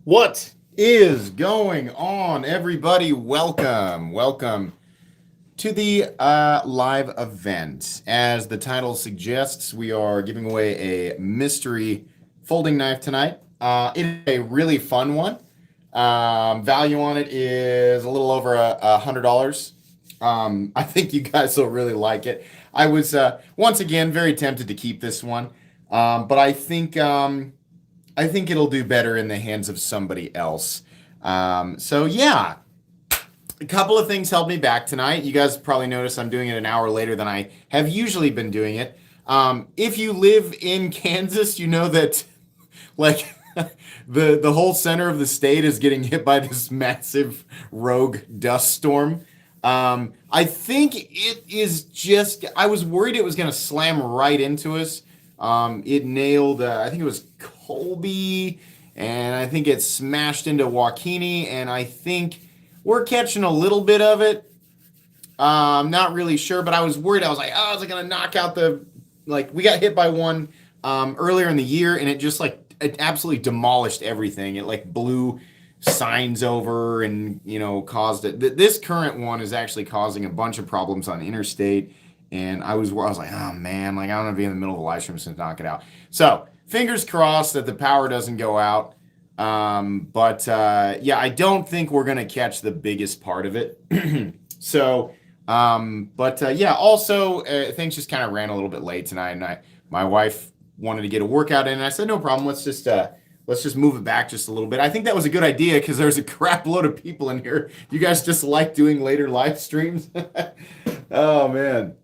What is going on, everybody? Welcome to the live event. As the title suggests, we are giving away a mystery folding knife tonight. It is a really fun one. Value on it is a little over $100. I think you guys will really like it. I was once again very tempted to keep this one, but I think it'll do better in the hands of somebody else. So yeah, a couple of things held me back tonight. You guys probably noticed I'm doing it an hour later than I have usually been doing it. If you live in Kansas, you know that like the whole center of the state is getting hit by this massive rogue dust storm. I think it is just. I was worried it was going to slam right into us. It nailed. I think it was Colby, and I think it smashed into Joaquini, and I think we're catching a little bit of it. I'm not really sure, but I was worried. I was like, oh, is it going to knock out the. Like, we got hit by one earlier in the year, and it just, like, it absolutely demolished everything. It, like, blew signs over and, caused it. This current one is actually causing a bunch of problems on interstate. And I was like, oh man, like I don't want to be in the middle of a live stream to knock it out. So fingers crossed that the power doesn't go out. But yeah, I don't think we're gonna catch the biggest part of it. So, yeah. Also, things just kind of ran a little bit late tonight, and my wife wanted to get a workout in, and I said, no problem. Let's just move it back just a little bit. I think that was a good idea because there's a crap load of people in here. You guys just like doing later live streams? Oh man.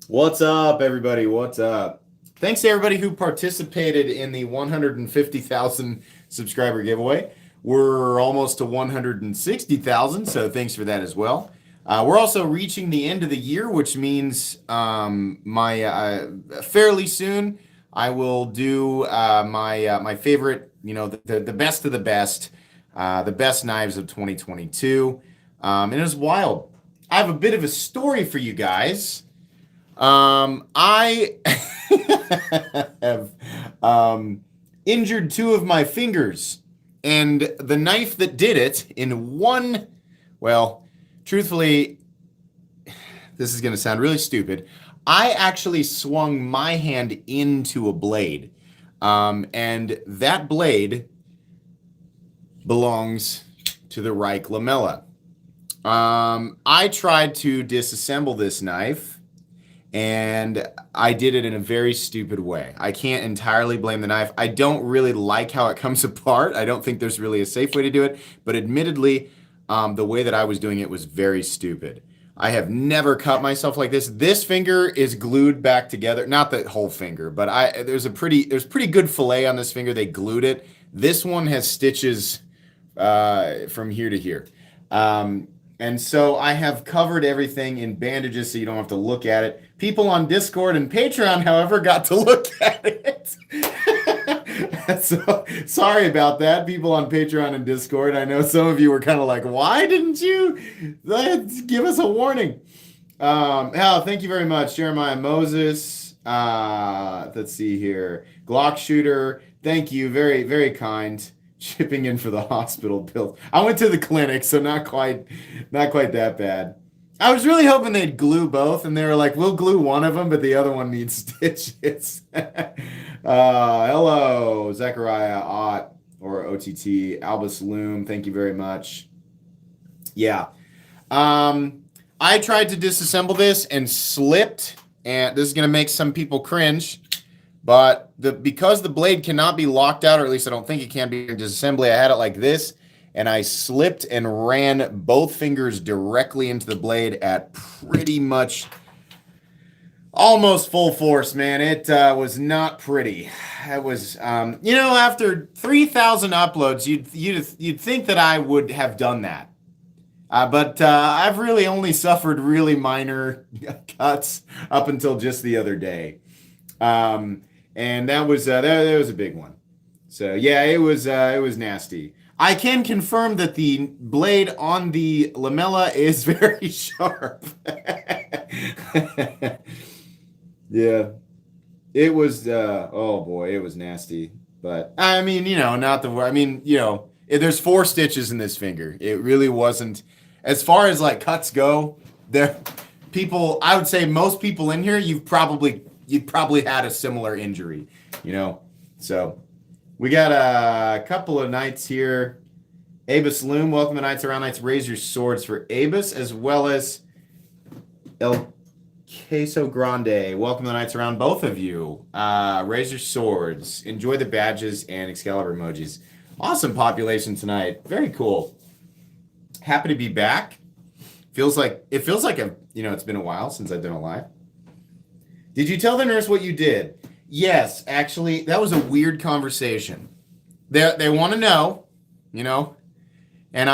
What's up, everybody? What's up? Thanks to everybody who participated in the 150,000 subscriber giveaway. We're almost to 160,000, so thanks for that as well. We're also reaching the end of the year, which means fairly soon I will do my favorite, the best of the best knives of 2022. And it was wild. I have a bit of a story for you guys. I have injured two of my fingers, and the knife that did it truthfully, this is going to sound really stupid. I actually swung my hand into a blade, and that blade belongs to the right lamella. I tried to disassemble this knife, and I did it in a very stupid way. I can't entirely blame the knife. I don't really like how it comes apart. I don't think there's really a safe way to do it. But admittedly, the way that I was doing it was very stupid. I have never cut myself like this. This finger is glued back together. Not the whole finger, but there's pretty good fillet on this finger. They glued it. This one has stitches from here to here. And so I have covered everything in bandages so you don't have to look at it. People on Discord and Patreon, however, got to look at it. So sorry about that, people on Patreon and Discord. I know some of you were kind of like, why didn't you give us a warning? Hal, thank you very much. Jeremiah Moses. Let's see here. Glock Shooter, thank you. Very, very kind. Chipping in for the hospital bills. I went to the clinic, so not quite that bad. I was really hoping they'd glue both, and they were like, we'll glue one of them, but the other one needs stitches. Hello, Zechariah Ott, or OTT, Albus Loom, thank you very much. Yeah. I tried to disassemble this and slipped, and this is going to make some people cringe. But because the blade cannot be locked out, or at least I don't think it can be in disassembly, I had it like this, and I slipped and ran both fingers directly into the blade at pretty much almost full force, man. It was not pretty. It was, after 3,000 uploads, you'd think that I would have done that. But I've really only suffered really minor cuts up until just the other day. And that was a big one. So yeah, it was nasty. I can confirm that the blade on the lamella is very sharp. Yeah, it was. Oh boy, it was nasty. But I mean, not the. I mean, there's 4 stitches in this finger. It really wasn't. As far as like cuts go, there, people. I would say most people in here, you've probably had a similar injury. So we got a couple of knights here. Abus Loom, welcome to Knights Around Knights. Raise your swords for Abus, as well as El Queso Grande. Welcome to Knights Around, both of you. Raise your swords. Enjoy the badges and Excalibur emojis. Awesome population tonight. Very cool. Happy to be back. It feels like it's been a while since I've done a live. Did you tell the nurse what you did? Yes, actually, that was a weird conversation. They want to know, and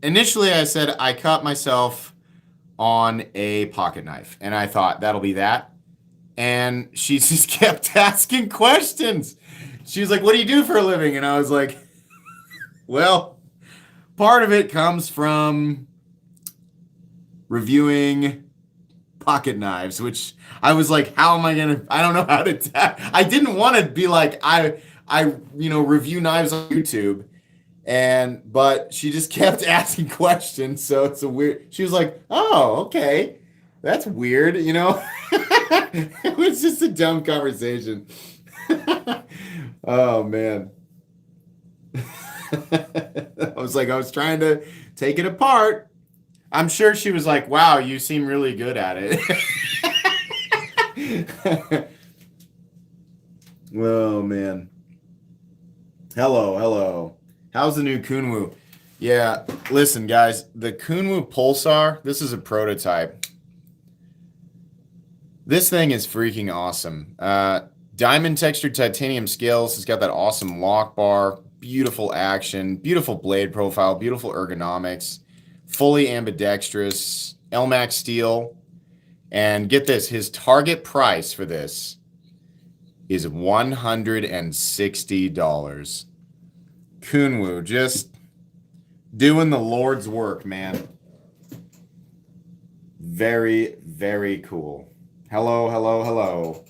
initially I said I cut myself on a pocket knife, and I thought that'll be that. And she just kept asking questions. She was like, "What do you do for a living?" And I was like, "Well, part of it comes from reviewing pocket knives," which I was like, "How am I gonna? I don't know how to." I didn't want to be like I review knives on YouTube. But she just kept asking questions, so it's a weird. She was like, "Oh, okay, that's weird," It was just a dumb conversation. Oh man, I was trying to take it apart. I'm sure she was like, "Wow, you seem really good at it." Oh man. Hello. How's the new Kunwu? Yeah, listen, guys, the Kunwu Pulsar, this is a prototype. This thing is freaking awesome. Diamond textured titanium scales. It's got that awesome lock bar, beautiful action, beautiful blade profile, beautiful ergonomics, fully ambidextrous, LMAX steel. And get this, his target price for this is $160. Kunwu, just doing the Lord's work, man. Very, very cool. Hello.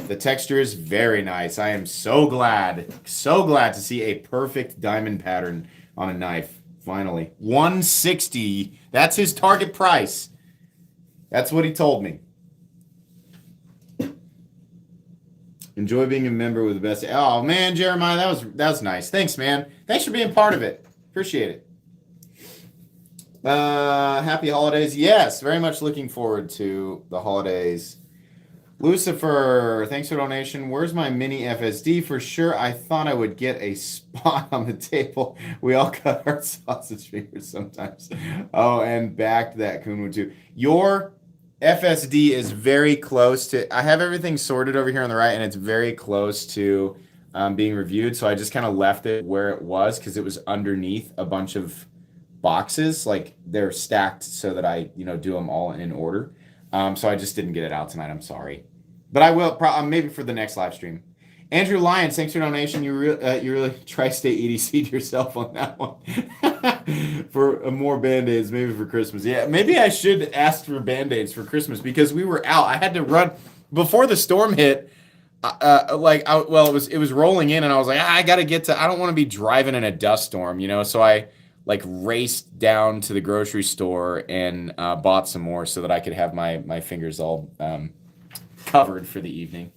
The texture is very nice. I am so glad to see a perfect diamond pattern on a knife. Finally. $160. That's his target price. That's what he told me. Enjoy being a member with the best. Oh man, Jeremiah, that was nice. Thanks, man. Thanks for being part of it. Appreciate it. Happy holidays. Yes, very much looking forward to the holidays. Lucifer, thanks for donation. Where's my mini FSD? For sure, I thought I would get a spot on the table. We all cut our sausage fingers sometimes. Oh, and back to that Kunwu too. Your FSD is very close to. I have everything sorted over here on the right, and it's very close to being reviewed. So I just kind of left it where it was because it was underneath a bunch of boxes. Like they're stacked so that I, do them all in order. So I just didn't get it out tonight. I'm sorry, but I will maybe for the next live stream. Andrew Lyons, thanks for your donation. You really tri-state EDC'd yourself on that one. For more Band-Aids, maybe for Christmas. Yeah, maybe I should ask for Band-Aids for Christmas because we were out. I had to run before the storm hit. It was rolling in, and I was like, I got to get to. I don't want to be driving in a dust storm, So I raced down to the grocery store and bought some more so that I could have my fingers all covered for the evening.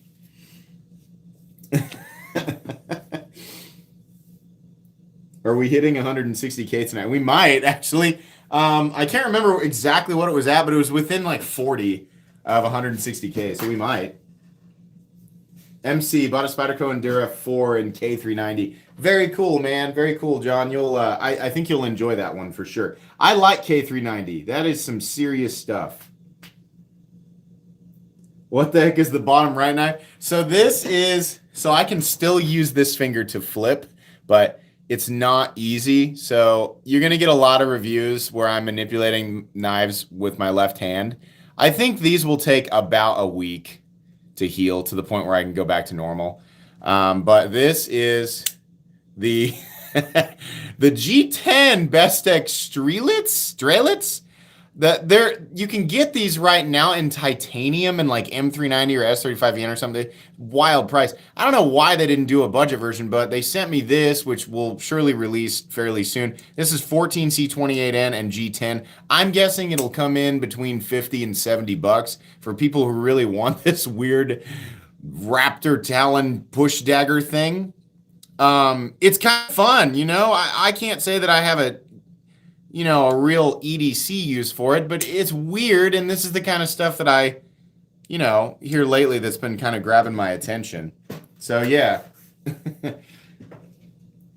Are we hitting 160K tonight? We might, actually. I can't remember exactly what it was at, but it was within 40 of 160K, so we might. MC, bought a Spyderco Endura 4 in K390. Very cool, man. Very cool, John. I think you'll enjoy that one for sure. I like K390. That is some serious stuff. What the heck is the bottom right knife? So I can still use this finger to flip, but it's not easy. So you're going to get a lot of reviews where I'm manipulating knives with my left hand. I think these will take about a week to heal to the point where I can go back to normal. But this is the G10 Bestech Strelitz. You can get these right now in titanium and like M390 or S35N or something. Wild price. I don't know why they didn't do a budget version, but they sent me this, which will surely release fairly soon. This is 14C28N and G10. I'm guessing it'll come in between 50 and 70 bucks for people who really want this weird raptor talon push dagger thing. It's kind of fun, you know. I can't say that I have a real EDC use for it, but it's weird, and this is the kind of stuff that I, hear lately that's been kind of grabbing my attention. So yeah.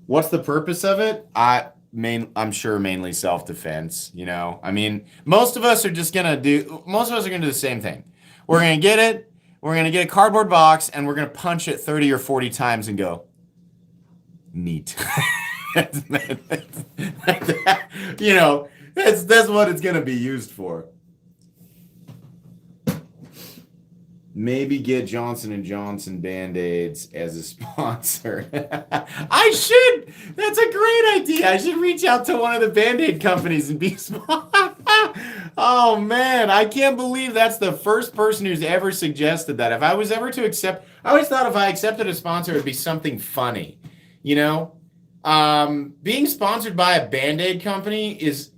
What's the purpose of it? I'm sure mainly self-defense, I mean, most of us are gonna do the same thing. We're gonna get it, we're gonna get a cardboard box, and we're gonna punch it 30 or 40 times and go, neat. That's what it's gonna be used for. Maybe get Johnson & Johnson Band-Aids as a sponsor. I should. That's a great idea. I should reach out to one of the Band-Aid companies and be Oh man, I can't believe that's the first person who's ever suggested that. If I was ever to accept, I always thought if I accepted a sponsor, it would be something funny, being sponsored by a Band-Aid company is,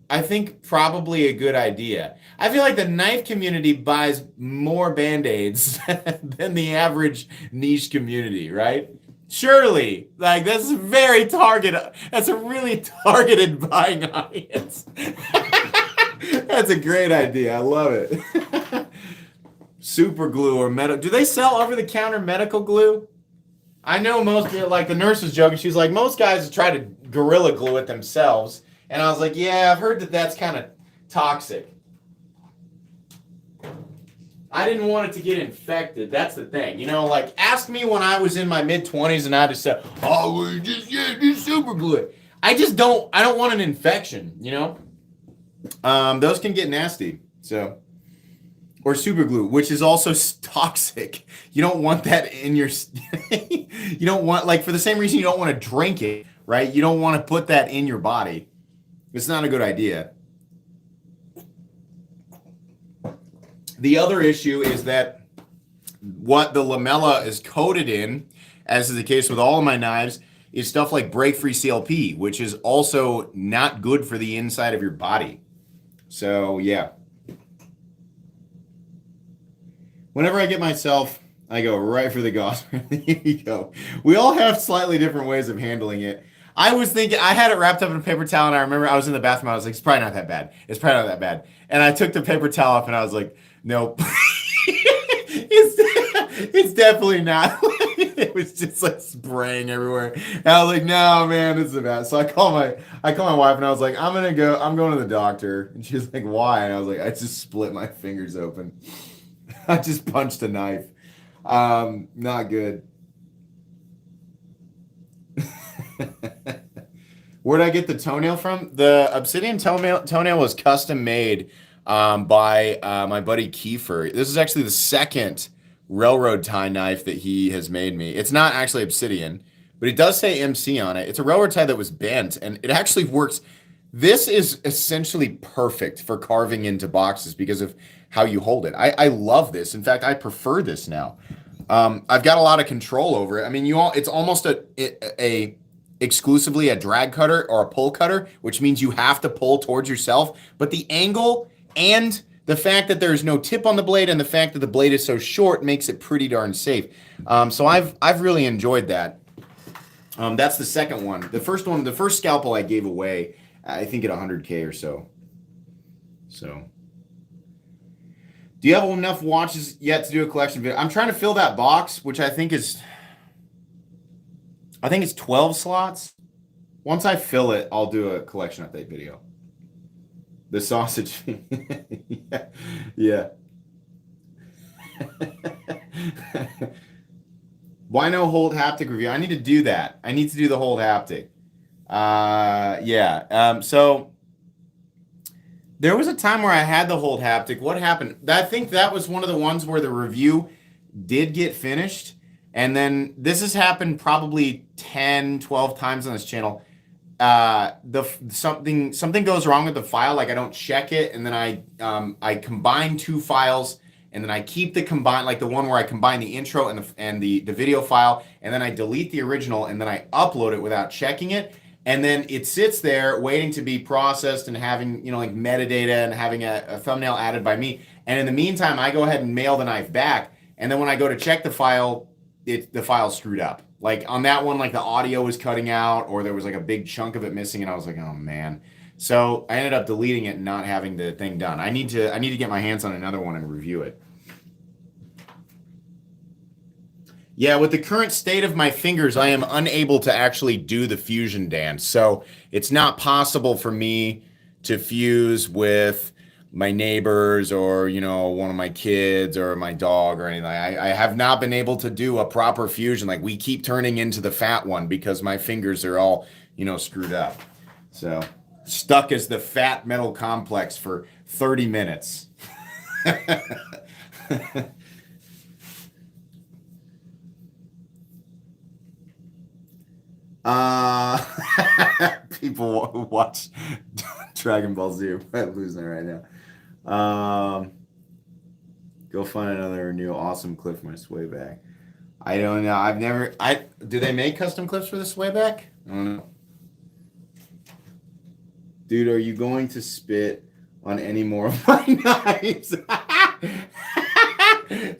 I think, probably a good idea. I feel like the knife community buys more Band-Aids than the average niche community, right? Surely, like that's that's a really targeted buying audience. That's a great idea. I love it. Super glue or metal. Do they sell over-the-counter medical glue? I know most people, like the nurse was joking. She's like, most guys try to gorilla glue it themselves. And I was like, yeah, I've heard that that's kind of toxic. I didn't want it to get infected. That's the thing. Like, ask me when I was in my mid-20s and I just said, oh, well, just super glue it. I don't want an infection, Those can get nasty, so. Or super glue, which is also toxic. You don't want that in your... You don't want, like, for the same reason you don't want to drink it, right? You don't want to put that in your body. It's not a good idea. The other issue is that what the lamella is coated in, as is the case with all of my knives, is stuff like break-free CLP, which is also not good for the inside of your body. So, yeah. Whenever I get myself, I go right for the gospel. Here you go. We all have slightly different ways of handling it. I was thinking, I had it wrapped up in a paper towel, and I remember I was in the bathroom. I was like, it's probably not that bad. It's probably not that bad. And I took the paper towel up, and I was like, nope. It's definitely not. It was just like spraying everywhere. And I was like, no, man, this is bad. So I call my wife, and I was like, I'm going to the doctor. And she was like, why? And I was like, I just split my fingers open. I just punched a knife. Not good. Where did I get the toenail from? The obsidian toenail was custom made by my buddy Kiefer. This is actually the second railroad tie knife that he has made me. It's not actually obsidian, but it does say MC on it. It's a railroad tie that was bent, and it actually works. This is essentially perfect for carving into boxes because of how you hold it. I love this. In fact, I prefer this now. I've got a lot of control over it. I mean, it's almost exclusively a drag cutter or a pull cutter, which means you have to pull towards yourself. But the angle and the fact that there's no tip on the blade and the fact that the blade is so short makes it pretty darn safe. So I've really enjoyed that. That's the second one. The first scalpel I gave away, I think at 100K or so. So, do you have enough watches yet to do a collection video? I'm trying to fill that box, which I think it's 12 slots. Once I fill it, I'll do a collection update video. The sausage. Yeah. Why no hold haptic review? I need to do that. I need to do the hold haptic. Yeah. So there was a time where I had the hold haptic. What happened? I think that was one of the ones where the review did get finished. And then this has happened probably 10, 12 times on this channel. something goes wrong with the file, like I don't check it, and then I combine two files, and then I keep the combine, like the one where I combine the intro and the video file, and then I delete the original, and then I upload it without checking it, and then it sits there waiting to be processed and having, like metadata and having a thumbnail added by me. And in the meantime, I go ahead and mail the knife back, and then when I go to check the file, the file's screwed up. Like on that one, like the audio was cutting out, or there was like a big chunk of it missing, and I was like, oh man. So I ended up deleting it and not having the thing done. I need to get my hands on another one and review it. Yeah, with the current state of my fingers, I am unable to actually do the fusion dance. So it's not possible for me to fuse with my neighbors or, one of my kids or my dog or anything. I have not been able to do a proper fusion. Like we keep turning into the fat one because my fingers are all, screwed up. So stuck as the fat metal complex for 30 minutes. People who watch Dragon Ball Z are losing it right now. Go find another new awesome clip for my swayback. I don't know. Do they make custom clips for the swayback? I don't know. Dude, are you going to spit on any more of my knives?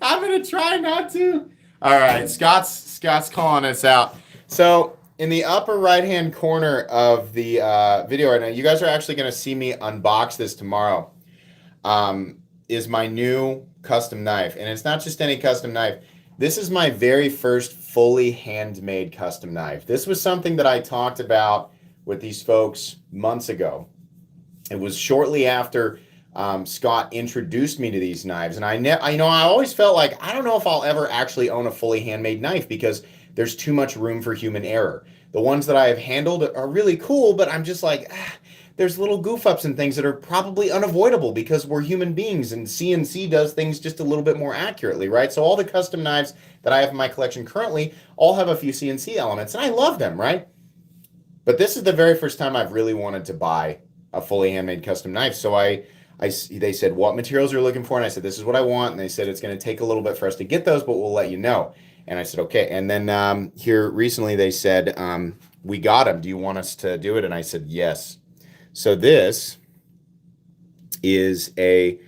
I'm gonna try not to. All right, Scott's calling us out. So in the upper right-hand corner of the video right now, you guys are actually going to see me unbox this tomorrow, is my new custom knife. And it's not just any custom knife. This is my very first fully handmade custom knife. This was something that I talked about with these folks months ago. It was shortly after Scott introduced me to these knives. And I always felt like, I don't know if I'll ever actually own a fully handmade knife because there's too much room for human error. The ones that I have handled are really cool, but I'm just like, there's little goof ups and things that are probably unavoidable because we're human beings and CNC does things just a little bit more accurately, right? So all the custom knives that I have in my collection currently all have a few CNC elements, and I love them, right? But this is the very first time I've really wanted to buy a fully handmade custom knife. So they said, what materials are you looking for? And I said, this is what I want. And they said, it's going to take a little bit for us to get those, but we'll let you know. And I said, okay. And then here recently they said, we got them. Do you want us to do it? And I said, yes. So this is a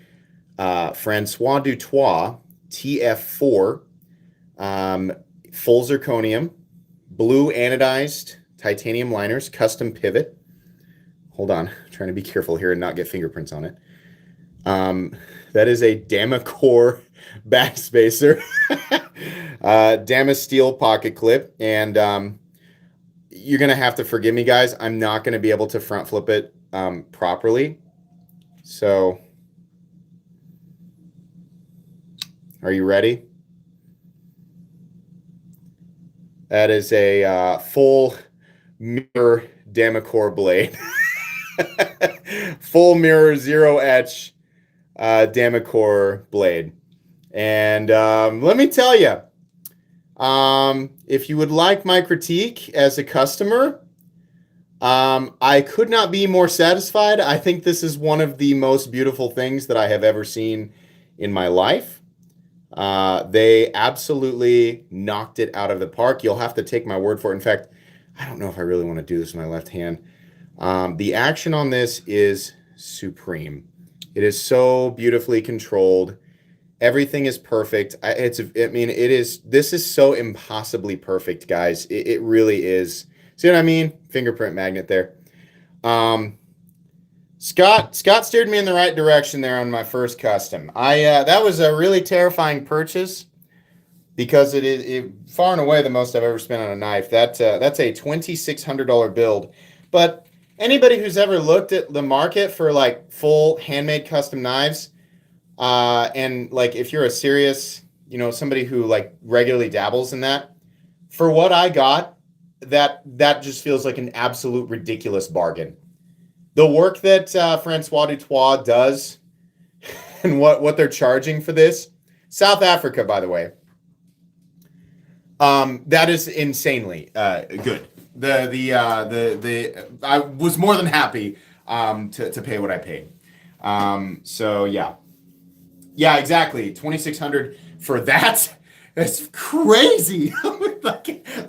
Francois Dutoit TF4 full zirconium, blue anodized titanium liners, custom pivot. Hold on, I'm trying to be careful here and not get fingerprints on it. That is a Damacor backspacer, Damasteel pocket clip, and you're gonna have to forgive me, guys. I'm not gonna be able to front flip it properly. So, are you ready? That is a full mirror Damacor blade. Full mirror, zero etch Damacor blade. And let me tell you, if you would like my critique as a customer, I could not be more satisfied. I think this is one of the most beautiful things that I have ever seen in my life. They absolutely knocked it out of the park. You'll have to take my word for it. In fact, I don't know if I really want to do this with my left hand. The action on this is supreme. It is so beautifully controlled. Everything is perfect. This is so impossibly perfect, guys. It really is. See what I mean? Fingerprint magnet there. Scott steered me in the right direction there on my first custom. That was a really terrifying purchase because it is far and away the most I've ever spent on a knife. That's a $2,600 build. But anybody who's ever looked at the market for like full handmade custom knives, and like if you're a serious, somebody who like regularly dabbles in that, for what I got, that just feels like an absolute ridiculous bargain. The work that Francois Dutoit does and what they're charging for this, South Africa, by the way, that is insanely good. I was more than happy to pay what I paid. So yeah, exactly. 2,600 for that. That's crazy.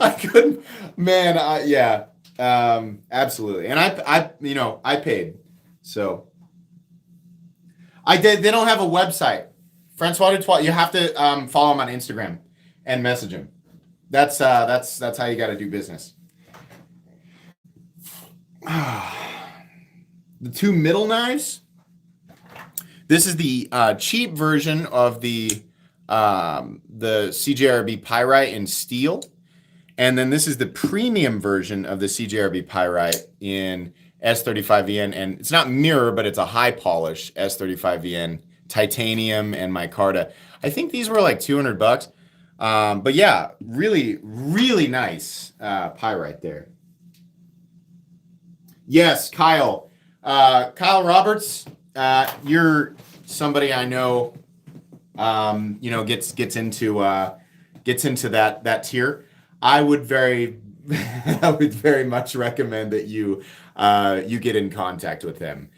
I couldn't, man. Yeah, absolutely. And I paid. So I did. They don't have a website. Francois Dutoit. You have to follow him on Instagram and message him. That's how you got to do business. The two middle knives. This is the cheap version of the CJRB Pyrite in steel, and then this is the premium version of the CJRB Pyrite in S35VN, and it's not mirror, but it's a high polish S35VN titanium and micarta. I think these were like $200, but yeah, really, really nice pyrite there. Yes, Kyle. Kyle Roberts, you're somebody I know, gets into that tier. I would very much recommend that you get in contact with him.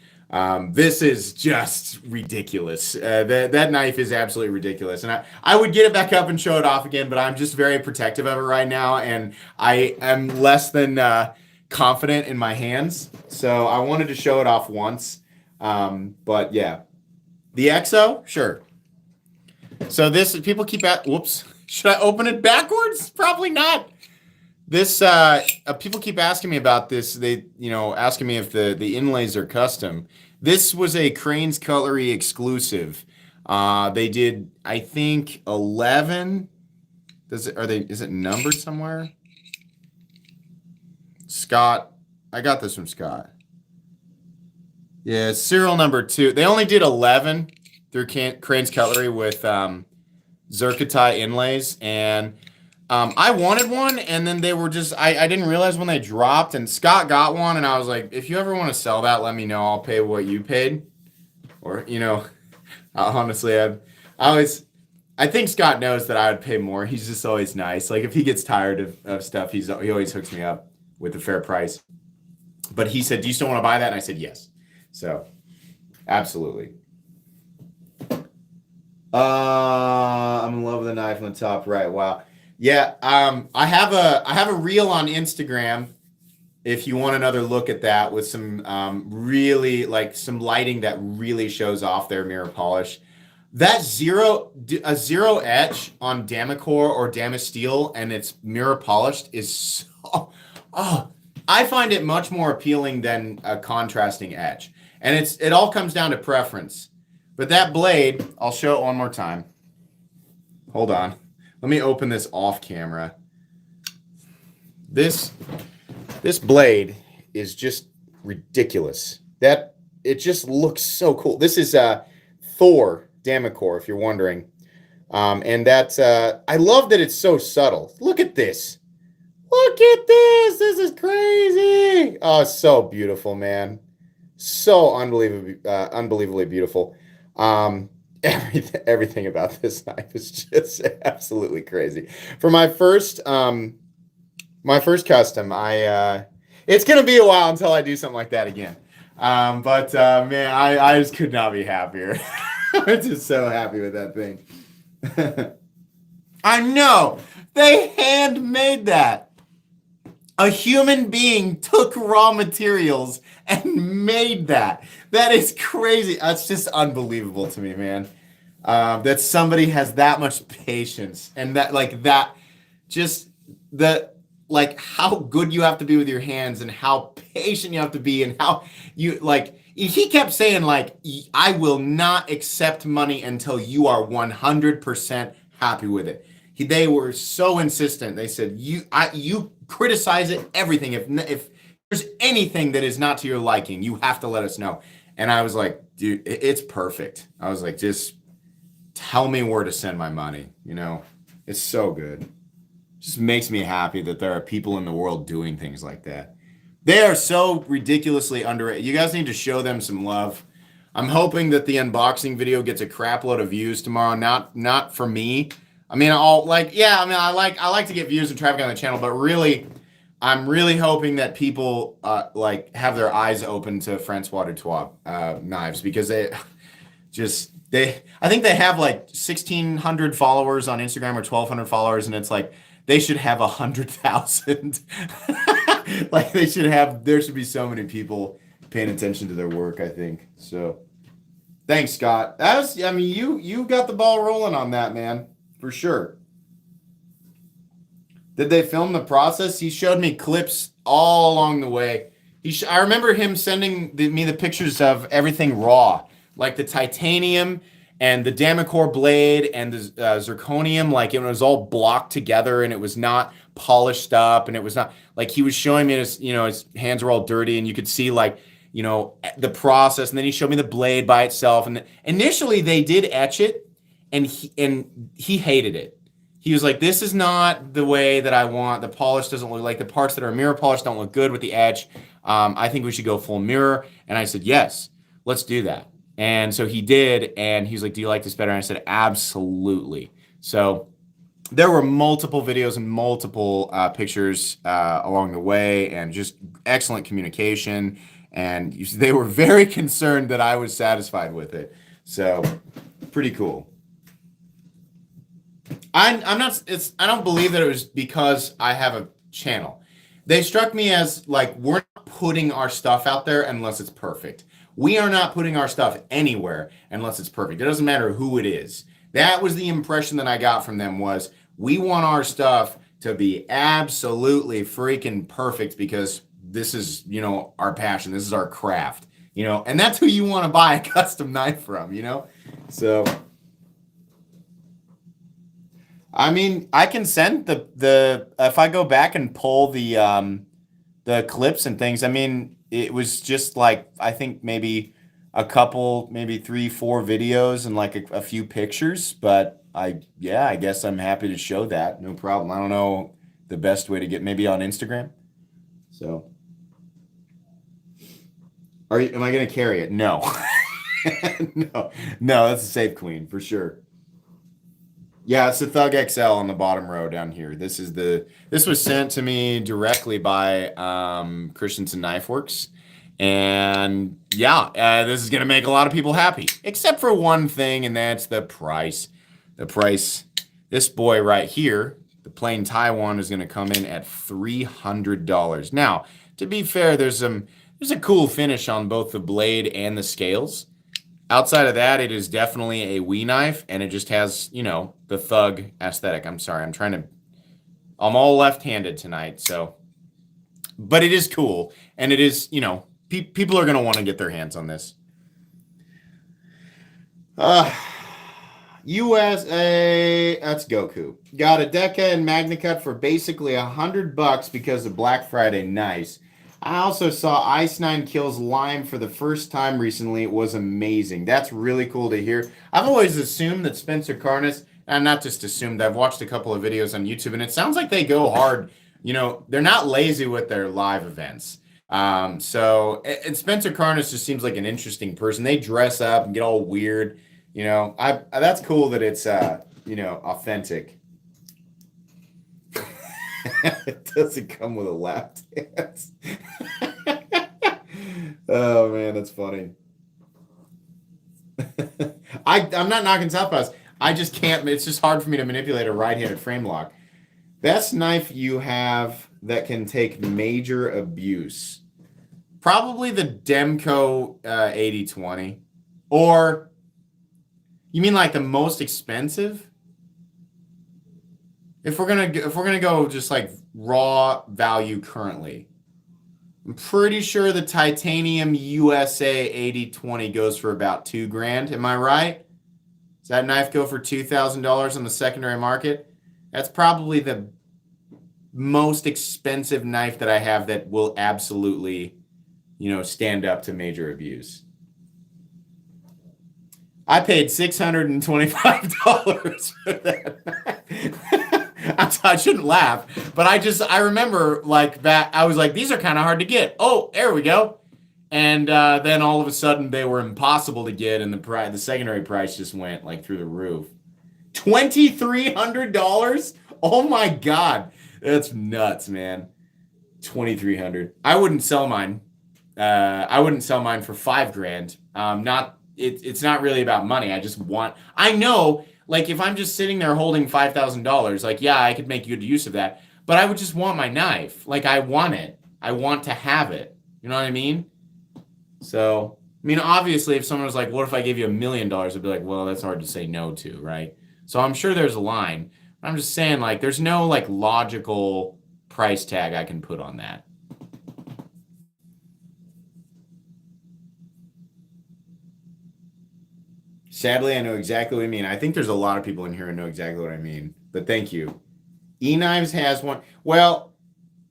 This is just ridiculous. That knife is absolutely ridiculous, and I would get it back up and show it off again, but I'm just very protective of it right now, and I am less than confident in my hands, so I wanted to show it off once. But yeah, the EXO, sure. So this, people keep at, whoops, should I open it backwards? Probably not. This, people keep asking me about this. They, asking me if the inlays are custom. This was a Crane's Cutlery exclusive. They did, I think, 11. Is it numbered somewhere? Scott, I got this from Scott. Yeah, serial number 2. They only did 11 through Crane's Cutlery with Zircotite inlays, and I wanted one, and then they were just, I didn't realize when they dropped, and Scott got one, and I was like, if you ever want to sell that, let me know. I'll pay what you paid. Or, honestly, I think Scott knows that I would pay more. He's just always nice. Like, if he gets tired of stuff, he always hooks me up with a fair price. But he said, do you still want to buy that? And I said, yes. So, absolutely. I'm in love with the knife on the top right. Wow. Yeah, I have a reel on Instagram if you want another look at that with some really, like, some lighting that really shows off their mirror polish. That zero etch on Damacor or Damasteel and it's mirror polished is so, I find it much more appealing than a contrasting etch. And it all comes down to preference. But that blade, I'll show it one more time. Hold on. Let me open this off camera. This blade is just ridiculous. It just looks so cool. This is Thor Damacor, if you're wondering. And that's I love that it's so subtle. Look at this. Look at this. This is crazy. Oh, it's so beautiful, man. So unbelievably beautiful. Everything about this knife is just absolutely crazy. For my first custom, it's gonna be a while until I do something like that again. But man, I just could not be happier. I'm just so happy with that thing. I know they handmade that. A human being took raw materials and made that. That is crazy. That's just unbelievable to me, man. That somebody has that much patience and how good you have to be with your hands and how patient you have to be and how you, like, he kept saying, like, I will not accept money until you are 100% happy with it. They were so insistent. They said, you criticize it, everything. If there's anything that is not to your liking, you have to let us know. And I was like, dude, it's perfect. I was like, just tell me where to send my money. It's so good. Just makes me happy that there are people in the world doing things like that. They are so ridiculoly underrated. You guys need to show them some love. I'm hoping that the unboxing video gets a crap load of views tomorrow. Not for me. I mean, I like to get views and traffic on the channel, but really, I'm really hoping that people like have their eyes open to Francois Dutoit knives because they I think they have like 1,600 followers on Instagram or 1,200 followers, and it's like they should have 100,000. Like there should be so many people paying attention to their work, I think. So thanks, Scott. I mean, you got the ball rolling on that, man, for sure. Did they film the process? He showed me clips all along the way. I remember him sending me the pictures of everything raw, like the titanium and the Damacor blade and the zirconium. Like it was all blocked together and it was not polished up, and it was not like he was showing me his hands were all dirty, and you could see like the process. And then he showed me the blade by itself. And initially they did etch it, and he hated it. He was like, this is not the way that I want. The polish doesn't look like the parts that are mirror polish don't look good with the etch. I think we should go full mirror. And I said, yes, let's do that. And so he did. And he was like, do you like this better? And I said, absolutely. So there were multiple videos and multiple pictures along the way, and just excellent communication. And they were very concerned that I was satisfied with it. So pretty cool. I'm not. I don't believe that it was because I have a channel. They struck me as like, we're not putting our stuff out there unless it's perfect. We are not putting our stuff anywhere unless it's perfect. It doesn't matter who it is. That was the impression that I got from them, was we want our stuff to be absolutely freaking perfect because this is, our passion. This is our craft, and that's who you want to buy a custom knife from, So I mean, I can send the if I go back and pull the clips and things. I mean, it was just like, I think maybe a couple, maybe 3-4 videos and like a few pictures. But I guess I'm happy to show that. No problem. I don't know the best way to get, maybe on Instagram. So, am I gonna carry it? No, no, that's a safe queen for sure. Yeah, it's the Thug XL on the bottom row down here. This was sent to me directly by Christensen Knife Works. And yeah, this is going to make a lot of people happy, except for one thing, and that's the price. The price, this boy right here, the plain Taiwan, is going to come in at $300. Now, to be fair, there's a cool finish on both the blade and the scales. Outside of that, it is definitely a Wee knife, and it just has, the thug aesthetic. I'm sorry, I'm all left-handed tonight, so. But it is cool, and it is, people are going to want to get their hands on this. USA, that's Goku. Got a Deca and Magna Cut for basically $100 because of Black Friday. Nice. I also saw Ice 9 Kills Lime for the first time recently. It was amazing. That's really cool to hear. I've always assumed that Spencer Carnes, and not just assumed, I've watched a couple of videos on YouTube, and it sounds like they go hard. They're not lazy with their live events. And Spencer Carnes just seems like an interesting person. They dress up and get all weird. That's cool that it's, authentic. It doesn't come with a lap dance. Oh man, that's funny. I'm not knocking Southpaws. I just can't. It's just hard for me to manipulate a right-handed frame lock. Best knife you have that can take major abuse? Probably the Demco 8020. Or you mean like the most expensive? If we're gonna go just like raw value currently, I'm pretty sure the titanium USA 8020 goes for about $2,000. Am I right? Does that knife go for $2,000 on the secondary market? That's probably the most expensive knife that I have that will absolutely, stand up to major abuse. I paid $625 for that. I shouldn't laugh, but I remember like that. I was like, these are kind of hard to get. Oh, there we go. And then all of a sudden they were impossible to get, and the secondary price just went like through the roof. $2,300? Oh my God, that's nuts, man. $2,300. I wouldn't sell mine. I wouldn't sell mine for $5,000. It's not really about money. I know, like, if I'm just sitting there holding $5,000, like, yeah, I could make good use of that, but I would just want my knife. Like, I want it. I want to have it. You know what I mean? So, I mean, obviously, if someone was like, what if I gave you $1 million? I'd be like, well, that's hard to say no to, right? So I'm sure there's a line. I'm just saying, like, there's no, like, logical price tag I can put on that. Sadly, I know exactly what I mean. I think there's a lot of people in here who know exactly what I mean, but thank you. E-Knives has one. Well,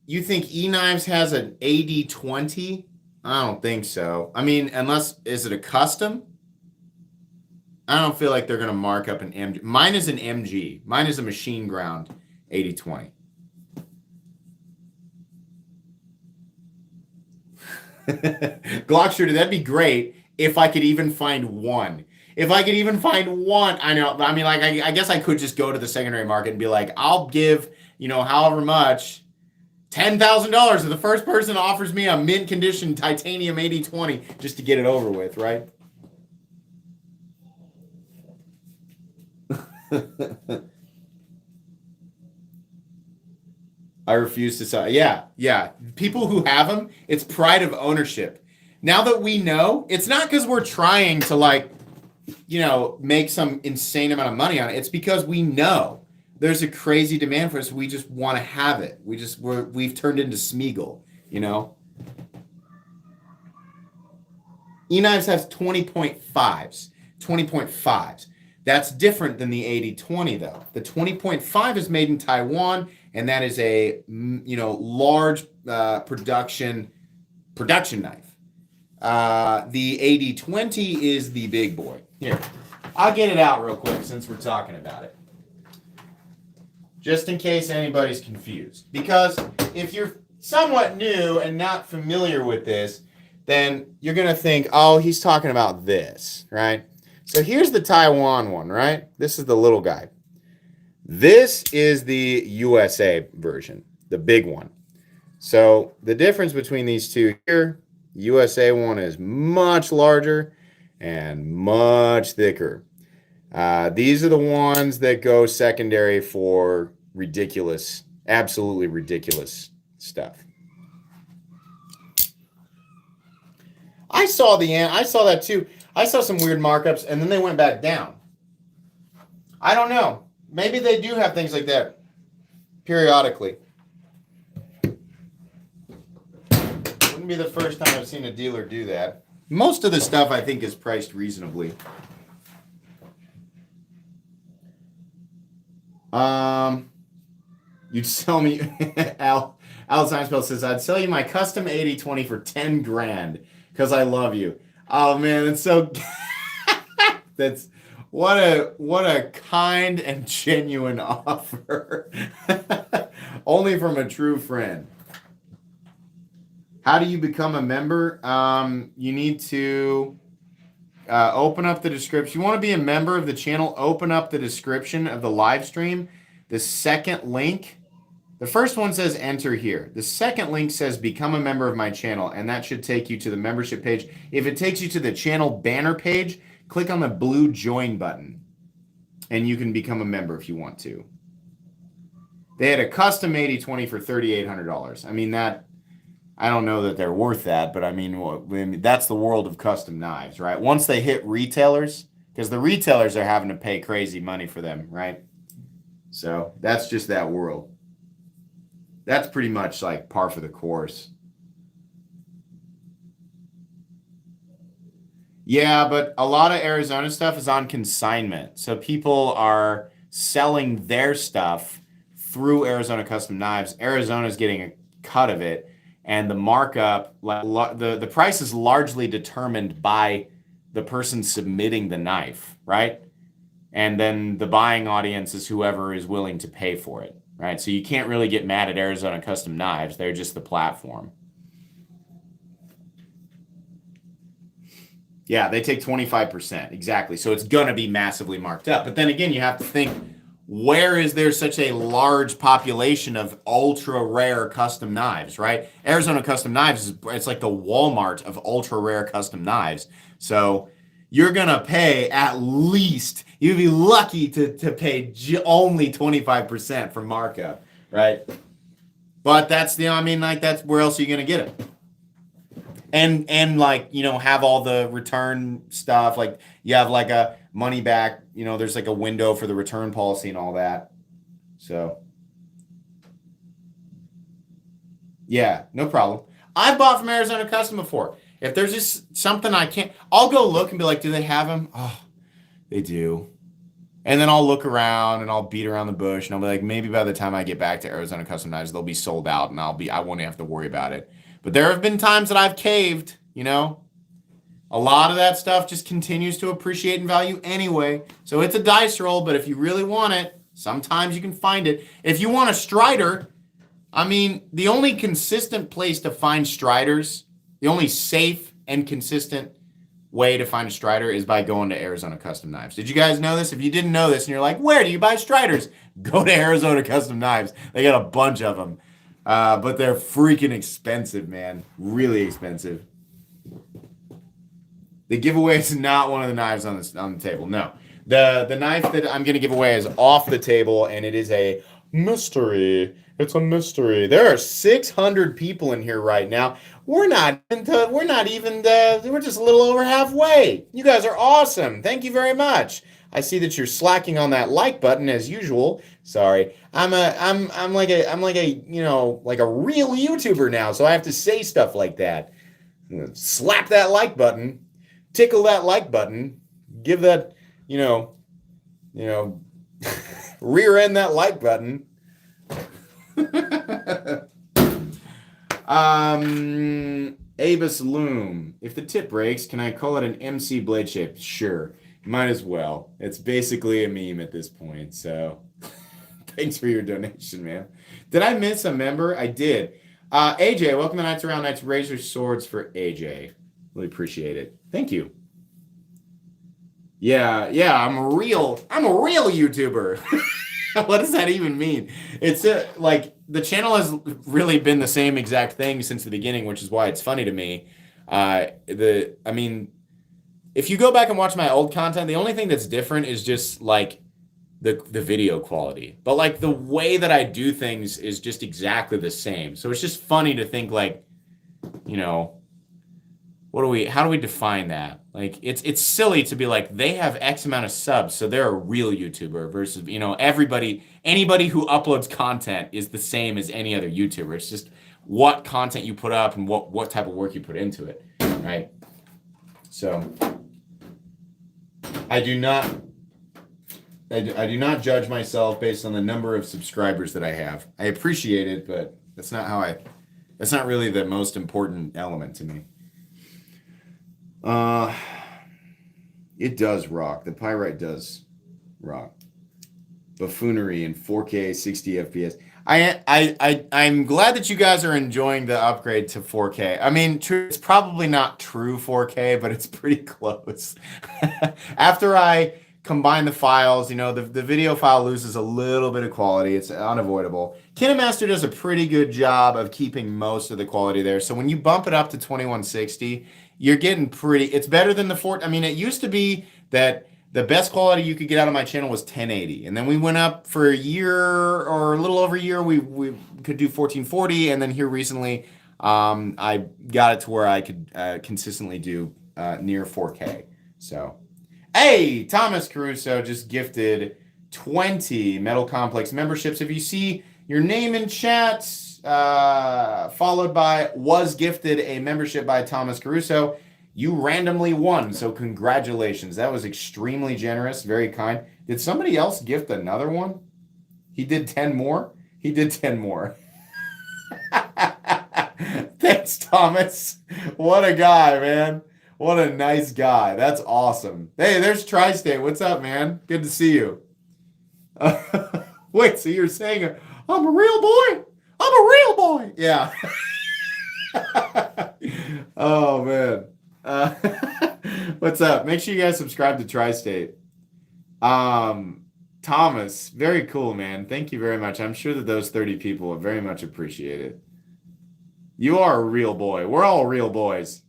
you think E-Knives has an 80/20? I don't think so. I mean, is it a custom? I don't feel like they're going to mark up an MG. Mine is an MG. Mine is a machine ground 80/20. Glock shooter, that'd be great if I could even find one. If I could even find one, I know. I mean, like, I guess I could just go to the secondary market and be like, I'll give, however much, $10,000 to the first person who offers me a mint condition titanium 80/20 just to get it over with, right? I refuse to sell. Yeah. People who have them, it's pride of ownership. Now that we know, it's not because we're trying to, like, make some insane amount of money on it. It's because we know there's a crazy demand for it. So we just want to have it. We've turned into Smeagol, E-Knives has 20.5s. 20.5s. That's different than the 80/20 though. The 20.5 is made in Taiwan, and that is a large production knife. The 80/20 is the big boy. Here, I'll get it out real quick since we're talking about it. Just in case anybody's confused. Because if you're somewhat new and not familiar with this, then you're going to think, oh, he's talking about this, right? So here's the Taiwan one, right? This is the little guy. This is the USA version, the big one. So the difference between these two here, USA one is much larger and much thicker. These are the ones that go secondary for ridiculous, absolutely ridiculous stuff. I saw that too. I saw some weird markups, and then they went back down. I don't know. Maybe they do have things like that periodically. Wouldn't be the first time I've seen a dealer do that. Most of the stuff I think is priced reasonably. You'd sell me, Al Seinfeld says, I'd sell you my custom 80/20 for $10,000 because I love you. Oh man, that's so. That's what a kind and genuine offer. Only from a true friend. How do you become a member? You need to open up the description. You want to be a member of the channel? Open up the description of the live stream. The second link. The first one says enter here. The second link says become a member of my channel, and that should take you to the membership page. If it takes you to the channel banner page, click on the blue join button, and you can become a member if you want to. They had a custom 80/20 for $3,800. I mean, I don't know that they're worth that, but I mean, that's the world of custom knives, right? Once they hit retailers, because the retailers are having to pay crazy money for them, right? So that's just that world. That's pretty much like par for the course. Yeah, but a lot of Arizona stuff is on consignment. So people are selling their stuff through Arizona Custom Knives. Arizona's getting a cut of it, and the markup, the price is largely determined by the person submitting the knife, right? And then the buying audience is whoever is willing to pay for it. Right, so you can't really get mad at Arizona Custom Knives. They're just the platform. Yeah, they take 25%. Exactly. So it's going to be massively marked up. But then again, you have to think, where is there such a large population of ultra rare custom knives, right? Arizona Custom Knives it's like the Walmart of ultra rare custom knives. So you're gonna pay at least, you'd be lucky to pay only 25% for markup, right? But that's that's where else are you gonna get it? And like, have all the return stuff. Like you have like a money back, there's like a window for the return policy and all that. So yeah, no problem. I've bought from Arizona Custom before. If there's just something I can't, I'll go look and be like, do they have them? Oh, they do. And then I'll look around and I'll beat around the bush and I'll be like, maybe by the time I get back to Arizona Custom Knives, they'll be sold out and I won't have to worry about it. But there have been times that I've caved, A lot of that stuff just continues to appreciate in value anyway. So it's a dice roll, but if you really want it, sometimes you can find it. If you want a Strider, the only consistent place to find Striders, the only safe and consistent way to find a Strider is by going to Arizona Custom Knives. Did you guys know this? If you didn't know this and you're like, where do you buy Striders? Go to Arizona Custom Knives. They got a bunch of them. But they're freaking expensive, man. Really expensive. The giveaway is not one of the knives on the table. No. The knife that I'm going to give away is off the table, and it is a mystery. It's a mystery. There are 600 people in here right now. We're just a little over halfway. You guys are awesome. Thank you very much. I see that you're slacking on that like button as usual. Sorry. I'm like a real YouTuber now, so I have to say stuff like that. Slap that like button. Tickle that like button. Give that, rear end that like button. Avis Loom. If the tip breaks, can I call it an MC blade shape? Sure. Might as well. It's basically a meme at this point. So thanks for your donation, man. Did I miss a member? I did. AJ, welcome to Nights Around Nights. Razor Swords for AJ. Really appreciate it. Thank you. Yeah, I'm a real YouTuber. What does that even mean? It's like the channel has really been the same exact thing since the beginning, which is why it's funny to me. If you go back and watch my old content, the only thing that's different is just like the video quality. But like the way that I do things is just exactly the same. So it's just funny to think like, how do we define that? Like it's silly to be like they have X amount of subs, so they're a real YouTuber versus anybody who uploads content is the same as any other YouTuber. It's just what content you put up and what type of work you put into it, right? So I do not judge myself based on the number of subscribers that I have. I appreciate it, but that's not really the most important element to me. It does rock. The Pyrite does rock. Buffoonery in 4K 60 FPS. I'm glad that you guys are enjoying the upgrade to 4K. It's probably not true 4K, but it's pretty close. After I combine the files, the video file loses a little bit of quality. It's unavoidable. KineMaster does a pretty good job of keeping most of the quality there. So when you bump it up to 2160, you're getting it's better than the 4. It used to be that the best quality you could get out of my channel was 1080. And then we went up for a year or a little over a year. We could do 1440. And then here recently, I got it to where I could consistently do near 4K. So, hey, Thomas Caruso just gifted 20 Metal Complex memberships. If you see your name in chat, followed by was gifted a membership by Thomas Caruso, you randomly won, so congratulations. That was extremely generous, very kind. Did somebody else gift another one? He did 10 more? He did 10 more. Thanks, Thomas. What a guy, man. What a nice guy. That's awesome. Hey, there's Tri-State. What's up, man? Good to see you. Wait, so you're saying I'm a real boy? I'm a real boy. Yeah. Oh, man. What's up? Make sure you guys subscribe to Tri-State. Thomas, very cool, man. Thank you very much. I'm sure that those 30 people will very much appreciate it. You are a real boy. We're all real boys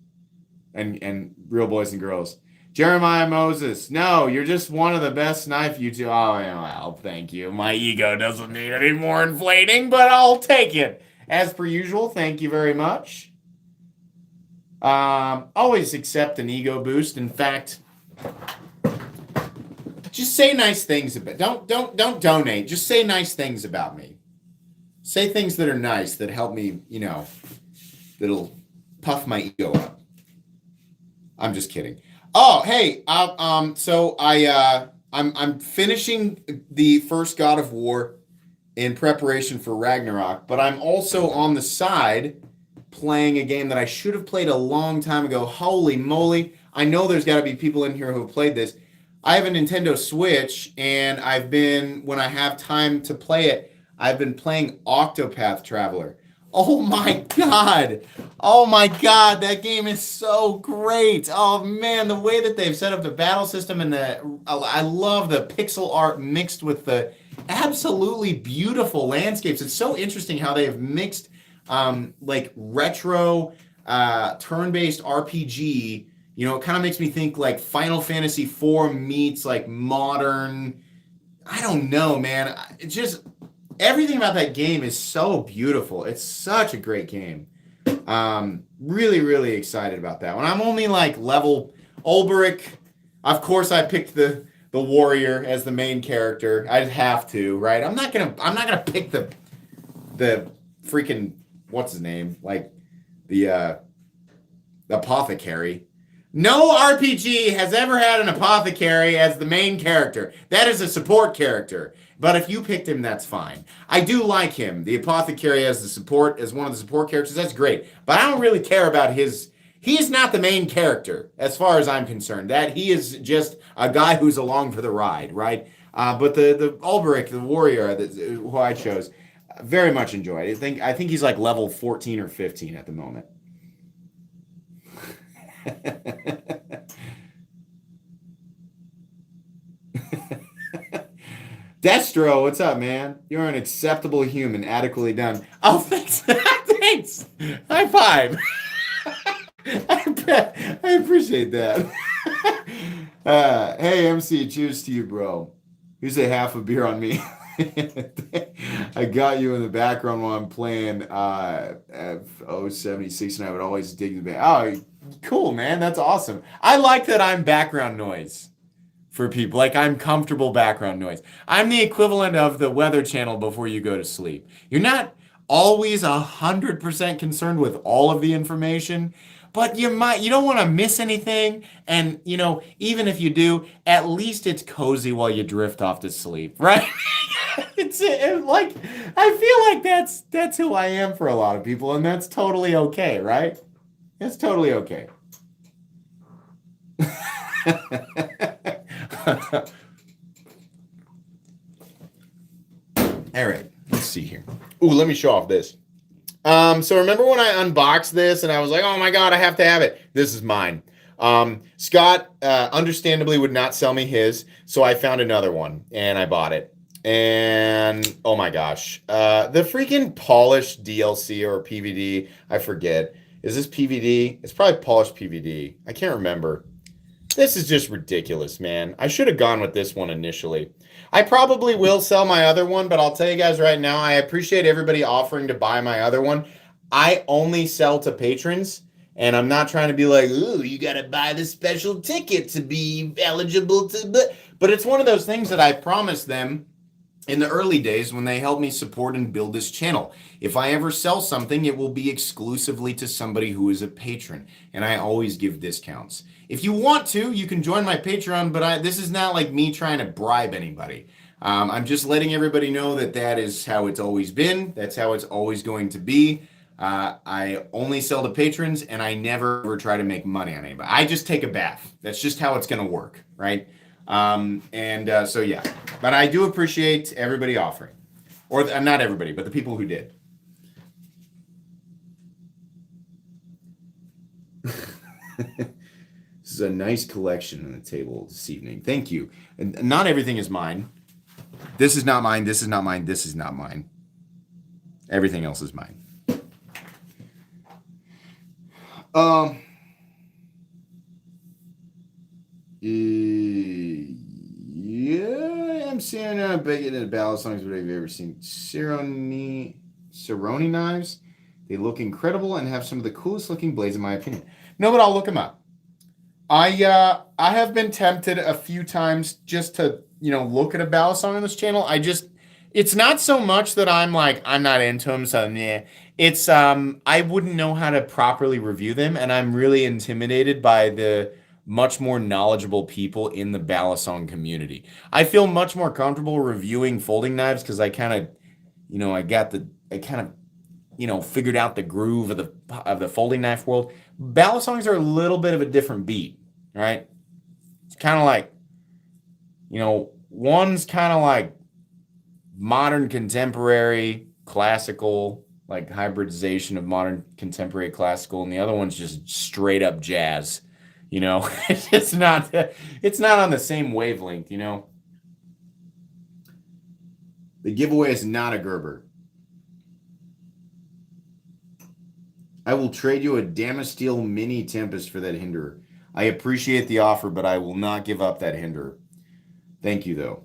and real boys and girls. Jeremiah Moses, no, you're just one of the best knife YouTube. Oh, well, thank you. My ego doesn't need any more inflating, but I'll take it. As per usual, thank you very much. Always accept an ego boost. In fact, just say nice things about. Don't donate. Just say nice things about me. Say things that are nice that help me. That'll puff my ego up. I'm just kidding. Oh, hey, I'm finishing the first God of War in preparation for Ragnarok, but I'm also on the side playing a game that I should have played a long time ago. Holy moly. I know there's got to be people in here who have played this. I have a Nintendo Switch, and when I have time to play it, I've been playing Octopath Traveler. Oh my God. Oh my God. That game is so great. Oh man, the way that they've set up the battle system and I love the pixel art mixed with the absolutely beautiful landscapes. It's so interesting how they have mixed like retro turn-based RPG. It kind of makes me think like Final Fantasy IV meets like modern. I don't know, man. Everything about that game is so beautiful. It's such a great game. Really, really excited about that one. I'm only like level Ulbrich. Of course, I picked the warrior as the main character. I'd have to, right? I'm not gonna pick the freaking what's his name? Like the apothecary. No RPG has ever had an apothecary as the main character. That is a support character. But if you picked him, that's fine. I do like him. The apothecary as one of the support characters, that's great. But I don't really care about he is not the main character as far as I'm concerned. That he is just a guy who's along for the ride, right? But the Ulbrich, the warrior, who I chose, very much enjoyed. I think he's like level 14 or 15 at the moment. Destro, what's up, man? You're an acceptable human, adequately done. Oh, thanks. Thanks. High five. I appreciate that. Hey, MC, cheers to you, bro. Here's a half a beer on me. I got you in the background while I'm playing F076, and I would always dig the band. Oh, cool, man. That's awesome. I like that I'm background noise for people. Like, I'm comfortable background noise. I'm the equivalent of the Weather Channel before you go to sleep. You're not always 100% concerned with all of the information, but you don't want to miss anything. And, even if you do, at least it's cozy while you drift off to sleep, right? Like, I feel like that's who I am for a lot of people, and that's totally okay, right? It's totally okay. All right, let's see here. Ooh, let me show off this. So remember when I unboxed this and I was like, oh my God, I have to have it. This is mine. Scott, understandably would not sell me his, so I found another one and I bought it. And oh my gosh, the freaking polished DLC or PVD, I forget. Is this PVD? It's probably polished PVD. I can't remember. This is just ridiculous, man. I should have gone with this one initially. I probably will sell my other one, but I'll tell you guys right now, I appreciate everybody offering to buy my other one. I only sell to patrons, and I'm not trying to be like, ooh, you got to buy the special ticket to be eligible to... But it's one of those things that I promised them in the early days when they helped me support and build this channel. If I ever sell something, it will be exclusively to somebody who is a patron, and I always give discounts. If you want to, you can join my Patreon, but this is not like me trying to bribe anybody. I'm just letting everybody know that is how it's always been. That's how it's always going to be. I only sell to patrons, and I never ever try to make money on anybody. I just take a bath. That's just how it's going to work, right? So yeah, but I do appreciate everybody offering, or not everybody, but the people who did. This is a nice collection on the table this evening. Thank you. And not everything is mine. This is not mine. This is not mine. This is not mine. Everything else is mine. Yeah, I'm seeing big in ballast songs. What have you ever seen? Cerrone knives. They look incredible and have some of the coolest looking blades, in my opinion. No, but I'll look them up. I have been tempted a few times just to look at a ballast song on this channel. It's not so much that I'm not into them, so yeah. It's I wouldn't know how to properly review them, and I'm really intimidated by the much more knowledgeable people in the ballast song community. I feel much more comfortable reviewing folding knives because I kind of, figured out the groove of the folding knife world. Ballast songs are a little bit of a different beat, right? It's kind of like, one's kind of like modern contemporary classical, like hybridization of modern contemporary classical, and the other one's just straight up jazz. It's not on the same wavelength. The giveaway is not a Gerber. I will trade you a Damasteel Mini Tempest for that Hinderer. I appreciate the offer, but I will not give up that Hinderer. Thank you, though.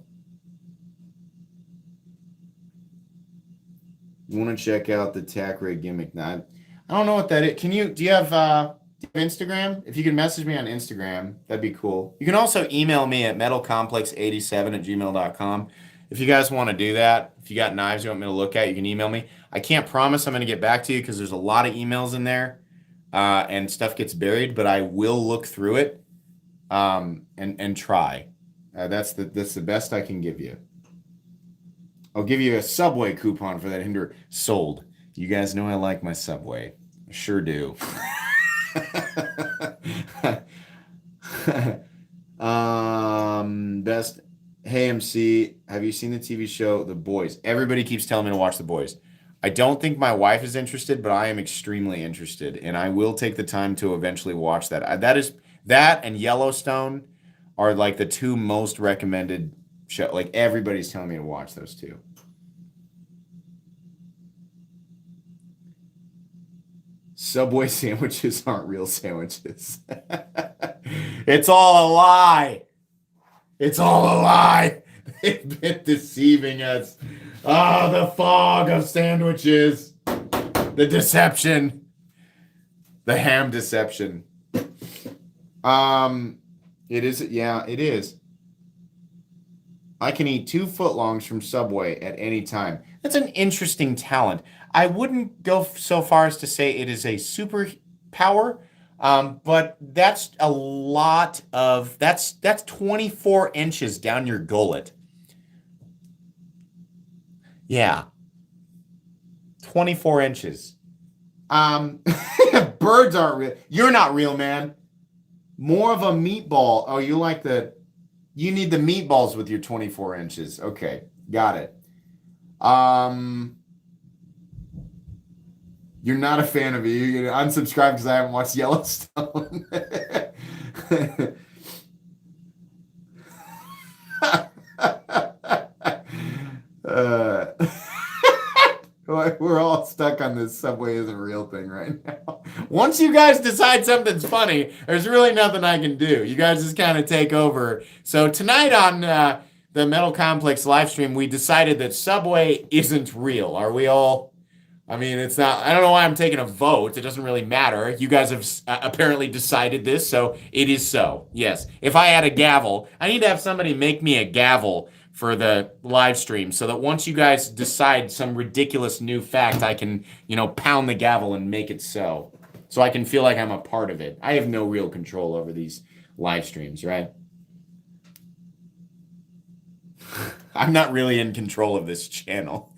You want to check out the tack ray gimmick? I don't know what that is. Do you have Instagram? If you can message me on Instagram, that'd be cool. You can also email me at metalcomplex87@gmail.com. If you guys want to do that, if you got knives you want me to look at, you can email me. I can't promise I'm going to get back to you because there's a lot of emails in there and stuff gets buried, but I will look through it and try. That's the best I can give you. I'll give you a Subway coupon for that Hinder. Sold. You guys know I like my Subway. I sure do. Best. Hey MC, have you seen the TV show The Boys? Everybody keeps telling me to watch The Boys. I don't think my wife is interested, but I am extremely interested, and I will take the time to eventually watch that. That and Yellowstone are like the two most recommended show. Like everybody's telling me to watch those two. Subway sandwiches aren't real sandwiches. It's all a lie. It's all a lie. They've been deceiving us. Oh, the fog of sandwiches. The deception. The ham deception. It is, yeah, it is. I can eat 2 footlongs from Subway at any time. That's an interesting talent. I wouldn't go so far as to say it is a superpower, but that's a lot of that's 24 inches down your gullet. Yeah, 24 inches. Birds aren't real. You're not real, man. More of a meatball. Oh, you need the meatballs with your 24 inches. Okay, got it. You're not a fan of it. You're gonna unsubscribe because I haven't watched Yellowstone. We're all stuck on this Subway isn't real thing right now. Once you guys decide something's funny, there's really nothing I can do. You guys just kind of take over. So tonight on the Metal Complex live stream, we decided that Subway isn't real. Are we all? I mean, it's not. I don't know why I'm taking a vote. It doesn't really matter. You guys have apparently decided this, so it is so. Yes. If I had a gavel, I need to have somebody make me a gavel for the live stream so that once you guys decide some ridiculous new fact, I can, pound the gavel and make it so. So I can feel like I'm a part of it. I have no real control over these live streams, right? I'm not really in control of this channel,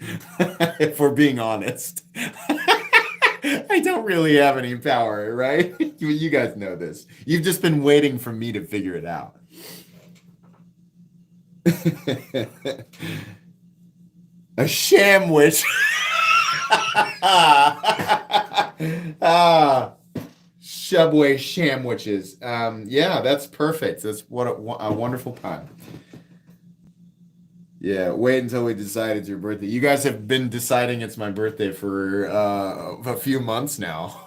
if we're being honest. I don't really have any power, right? You guys know this. You've just been waiting for me to figure it out. A shamwich. Subway shamwiches. Yeah, that's perfect. That's what a wonderful pun. Yeah, wait until we decide it's your birthday. You guys have been deciding it's my birthday for a few months now.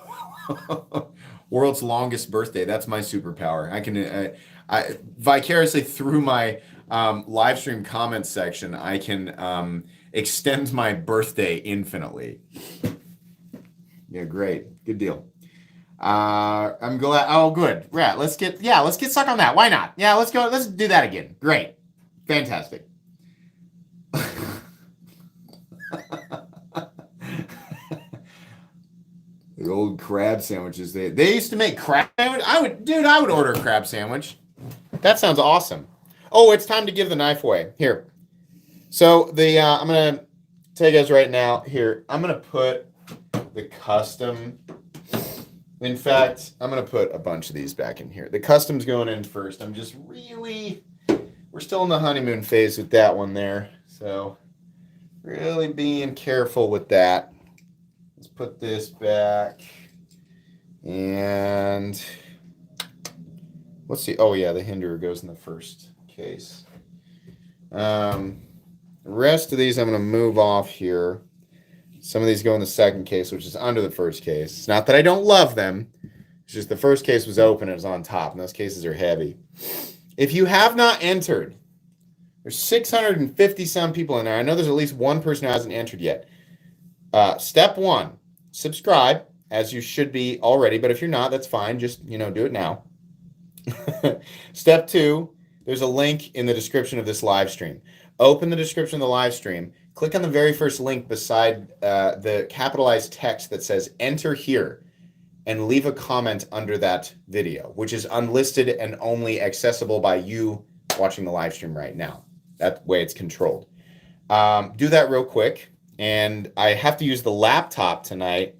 World's longest birthday. That's my superpower. I vicariously through my live stream comment section, I can extend my birthday infinitely. Yeah, great. Good deal. I'm glad. Oh, good. Yeah, let's get stuck on that. Why not? Yeah, let's go. Let's do that again. Great. Fantastic. The old crab sandwiches. They used to make crab sandwich. I would order a crab sandwich. That sounds awesome. Oh, it's time to give the knife away. Here. So I'm gonna tell you guys right now. Here, I'm gonna put the custom. In fact, I'm gonna put a bunch of these back in here. The custom's going in first. We're still in the honeymoon phase with that one there. So really being careful with that. Let's put this back. And let's see. Oh, yeah, the hinderer goes in the first case. The rest of these I'm going to move off here. Some of these go in the second case, which is under the first case. It's not that I don't love them. It's just the first case was open and it was on top, and those cases are heavy. If you have not entered, there's 650 some people in there. I know there's at least one person who hasn't entered yet. Step one, subscribe, as you should be already. But if you're not, that's fine. Just, do it now. Step two, there's a link in the description of this live stream. Open the description of the live stream. Click on the very first link beside the capitalized text that says enter here and leave a comment under that video, which is unlisted and only accessible by you watching the live stream right now. That way it's controlled. Do that real quick. And I have to use the laptop tonight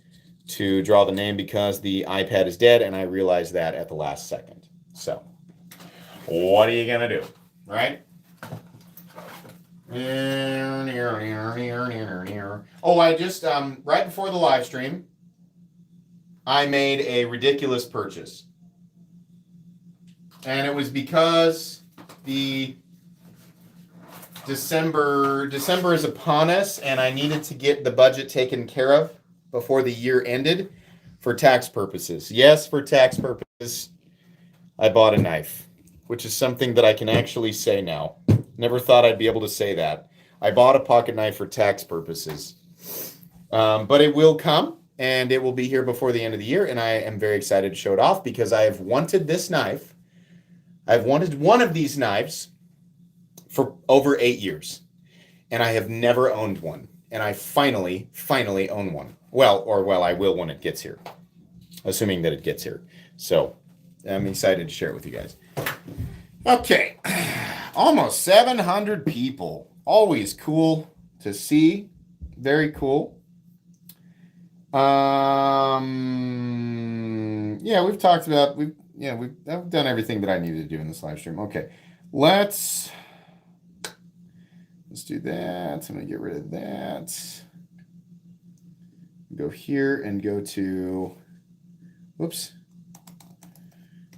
to draw the name because the iPad is dead, and I realized that at the last second. So, what are you going to do? Right? Oh, I just, right before the live stream, I made a ridiculous purchase. And it was because the December is upon us, and I needed to get the budget taken care of before the year ended for tax purposes. Yes, for tax purposes, I bought a knife, which is something that I can actually say now. Never thought I'd be able to say that. I bought a pocket knife for tax purposes. But it will come, and it will be here before the end of the year, and I am very excited to show it off because I have wanted this knife. I've wanted one of these knives for over 8 years, and I have never owned one, and I finally own one. Well, I will when it gets here, assuming that it gets here. So I'm excited to share it with you guys. Okay, almost 700 people. Always cool to see. Very cool. Yeah, we've talked about I've done everything that I needed to do in this live stream. Okay, let's do that. I'm gonna get rid of that. Go here and go to, whoops,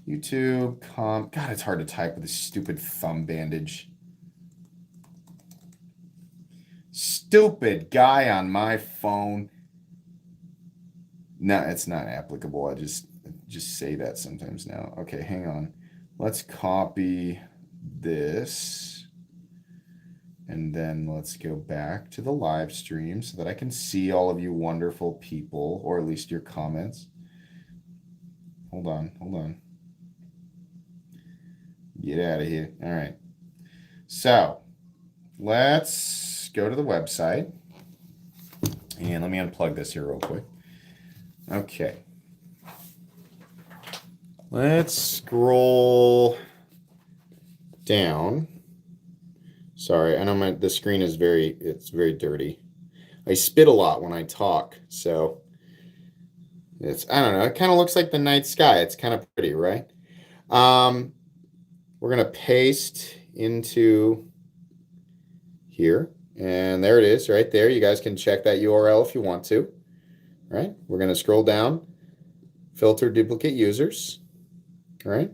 YouTube, God, it's hard to type with this stupid thumb bandage. Stupid guy on my phone. No, it's not applicable. I just say that sometimes now. Okay, hang on. Let's copy this. And then let's go back to the live stream so that I can see all of you wonderful people, or at least your comments. Hold on. Get out of here. All right. So let's go to the website. And let me unplug this here real quick. Okay. Let's scroll down. Sorry, I know the screen is very dirty. I spit a lot when I talk, so I don't know, it kind of looks like the night sky. It's kind of pretty, right? We're gonna paste into here, and there it is right there. You guys can check that URL if you want to. All right, we're gonna scroll down, filter duplicate users. All right.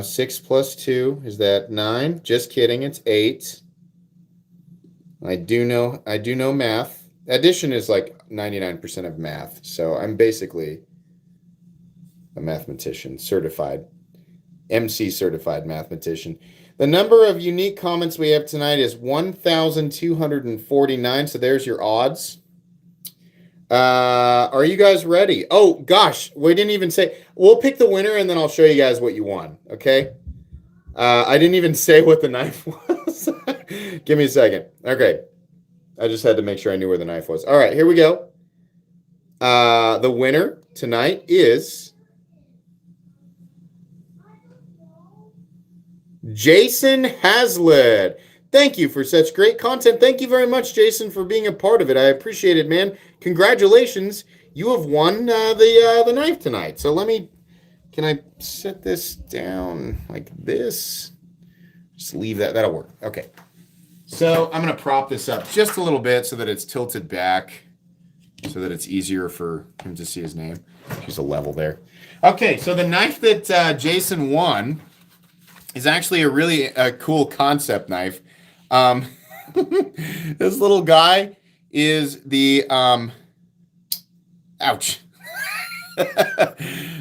6 plus 2, is that 9? Just kidding, it's 8. I do know math. Addition is like 99% of math. So I'm basically a mathematician, certified, MC certified mathematician. The number of unique comments we have tonight is 1,249. So there's your odds. Are you guys ready? Oh gosh, we didn't even say. We'll pick the winner and then I'll show you guys what you won. Okay. I didn't even say what the knife was. Give me a second. Okay. I just had to make sure I knew where the knife was. All right, here we go. The winner tonight is Jason Hazlitt. Thank you for such great content. Thank you very much, Jason, for being a part of it. I appreciate it, man. Congratulations. You have won the knife tonight. So can I set this down like this? Just leave that. That'll work. Okay. So I'm going to prop this up just a little bit so that it's tilted back so that it's easier for him to see his name. Just a level there. Okay, so the knife that Jason won is actually a really cool concept knife. This little guy is the ouch.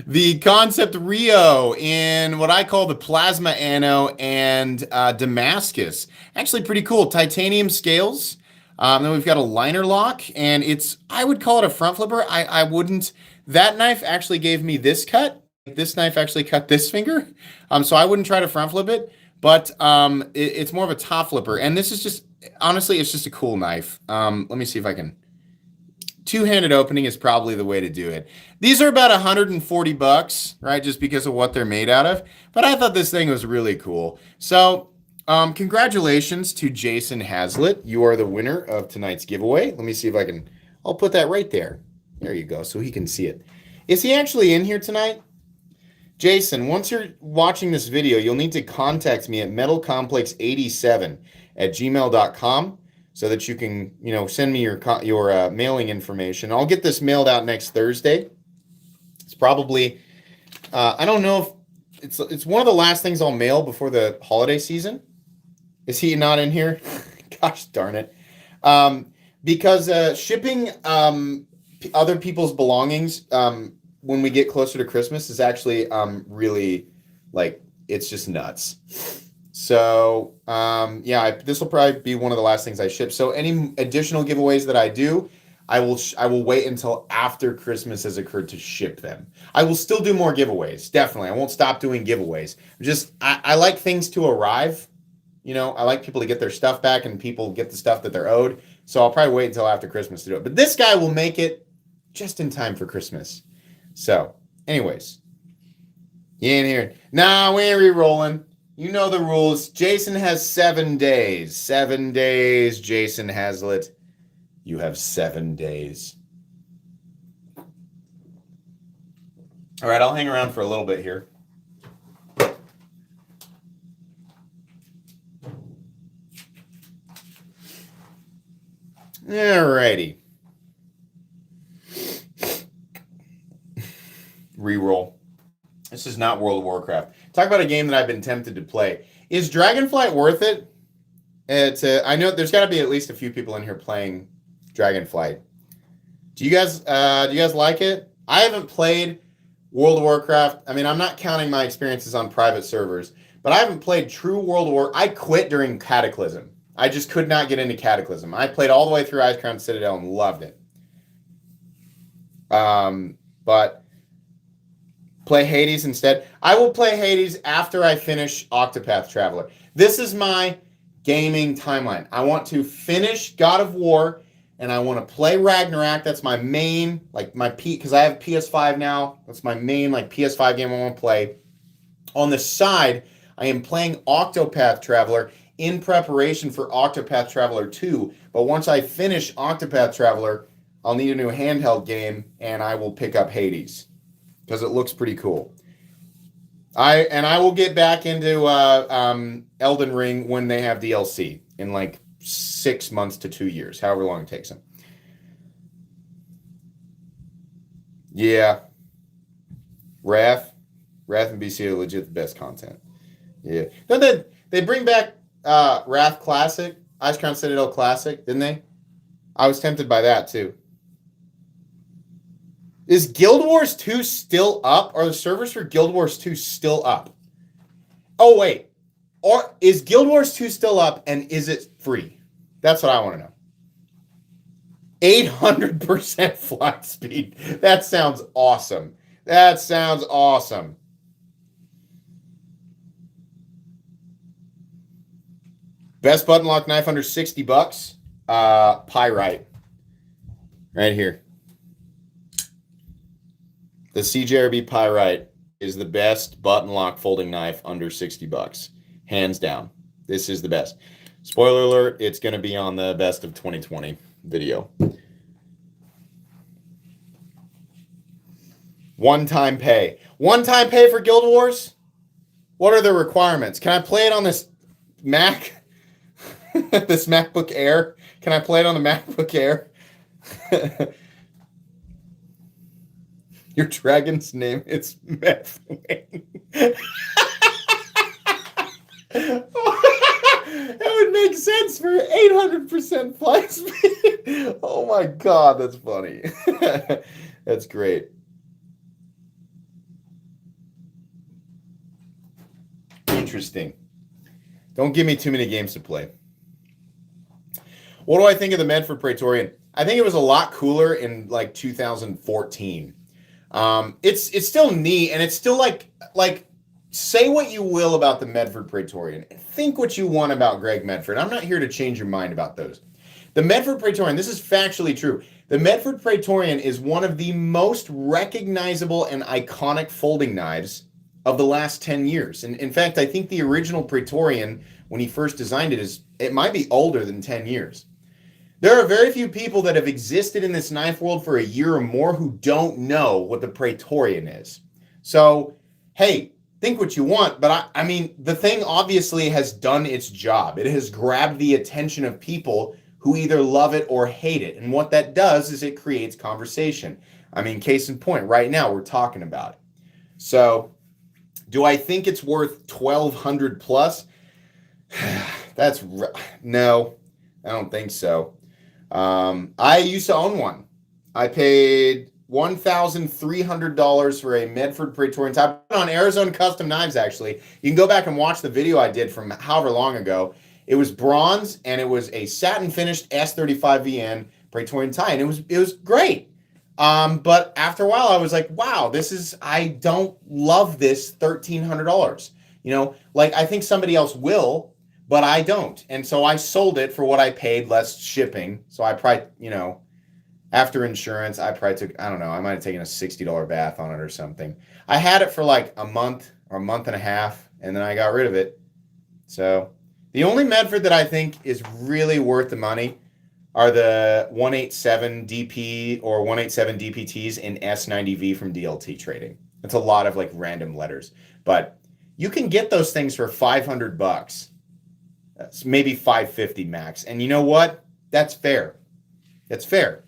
The Concept Rio in what I call the Plasma Anno and Damascus. Actually pretty cool. Titanium scales. Then we've got a liner lock, and I would call it a front flipper. I wouldn't. That knife actually gave me this cut. This knife actually cut this finger. So I wouldn't try to front flip it, but it's more of a top flipper. And this is just, honestly, it's just a cool knife. Let me see if I can. Two-handed opening is probably the way to do it. These are about $140, right? Just because of what they're made out of. But I thought this thing was really cool. So congratulations to Jason Hazlitt. You are the winner of tonight's giveaway. Let me see if I'll put that right there. There you go, so he can see it. Is he actually in here tonight? Jason, once you're watching this video, you'll need to contact me at metalcomplex87@gmail.com. so that you can, send me your mailing information. I'll get this mailed out next Thursday. It's probably, I don't know if it's one of the last things I'll mail before the holiday season. Is he not in here? Gosh darn it. Because shipping other people's belongings when we get closer to Christmas is actually really, it's just nuts. So, this will probably be one of the last things I ship. So any additional giveaways that I do, I will wait until after Christmas has occurred to ship them. I will still do more giveaways, definitely. I won't stop doing giveaways. I like things to arrive. I like people to get their stuff back and people get the stuff that they're owed. So I'll probably wait until after Christmas to do it. But this guy will make it just in time for Christmas. So, anyways. You ain't here. Nah, we ain't re-rolling. You know the rules. Jason has 7 days. 7 days, Jason Hazlitt. You have 7 days. All right, I'll hang around for a little bit here. All righty. Reroll. This is not World of Warcraft. Talk about a game that I've been tempted to play. Is Dragonflight worth it? I know there's got to be at least a few people in here playing Dragonflight. Do you guys like it? I haven't played World of Warcraft. I mean, I'm not counting my experiences on private servers, but I haven't played true World of War. I quit during Cataclysm. I just could not get into Cataclysm. I played all the way through Icecrown Citadel and loved it. But play Hades instead. I will play Hades after I finish Octopath Traveler. This is my gaming timeline. I want to finish God of War, and I want to play Ragnarok. That's my main, because I have PS5 now. That's my main, PS5 game I want to play. On the side, I am playing Octopath Traveler in preparation for Octopath Traveler 2. But once I finish Octopath Traveler, I'll need a new handheld game, and I will pick up Hades, because it looks pretty cool. I will get back into Elden Ring when they have DLC in 6 months to 2 years, however long it takes them. Yeah. Wrath and BC are legit the best content. Yeah. Then they bring back Wrath Classic. Icecrown Citadel Classic, didn't they? I was tempted by that too. Is Guild Wars 2 still up? Are the servers for Guild Wars 2 still up? Oh, wait. Or is Guild Wars 2 still up and is it free? That's what I want to know. 800% flight speed. That sounds awesome. That sounds awesome. Best button lock knife under 60 bucks. Pyrite. Right here. The CJRB Pyrite is the best button lock folding knife under 60 bucks. Hands down. This is the best. Spoiler alert, it's going to be on the best of 2020 video. One-time pay. One-time pay for Guild Wars? What are the requirements? Can I play it on this Mac? This MacBook Air? Can I play it on the MacBook Air? Your dragon's name is Meth Wing. That would make sense for 800% flight speed. Oh my God, that's funny. That's great. Interesting. Don't give me too many games to play. What do I think of the Medford Praetorian? I think it was a lot cooler in like 2014. It's still neat, and it's still like say what you will about the Medford Praetorian. Think what you want about Greg Medford. I'm not here to change your mind about those. The Medford Praetorian, this is factually true. The Medford Praetorian is one of the most recognizable and iconic folding knives of the last 10 years. And in fact, I think the original Praetorian, when he first designed it, it might be older than 10 years. There are very few people that have existed in this knife world for a year or more who don't know what the Praetorian is. So, hey, think what you want, but I mean, the thing obviously has done its job. It has grabbed the attention of people who either love it or hate it. And what that does is it creates conversation. I mean, case in point, right now we're talking about it. So, do I think it's worth $1,200 plus? No, I don't think so. I used to own one. I paid $1,300 for a Medford Praetorian. I put it on Arizona Custom Knives, actually. You can go back and watch the video I did from however long ago. It was bronze, and it was a satin-finished S35VN Praetorian tie, and it was great. But after a while, I was like, wow, I don't love this $1,300. Like I think somebody else will, but I don't. And so I sold it for what I paid, less shipping. So I probably, after insurance, I probably took, I don't know, I might have taken a $60 bath on it or something. I had it for like a month or a month and a half, and then I got rid of it. So the only Medford that I think is really worth the money are the 187 DP or 187 DPTs in S90V from DLT Trading. It's a lot of like random letters, but you can get those things for $500. That's maybe $550 max. And you know what? That's fair. That's fair.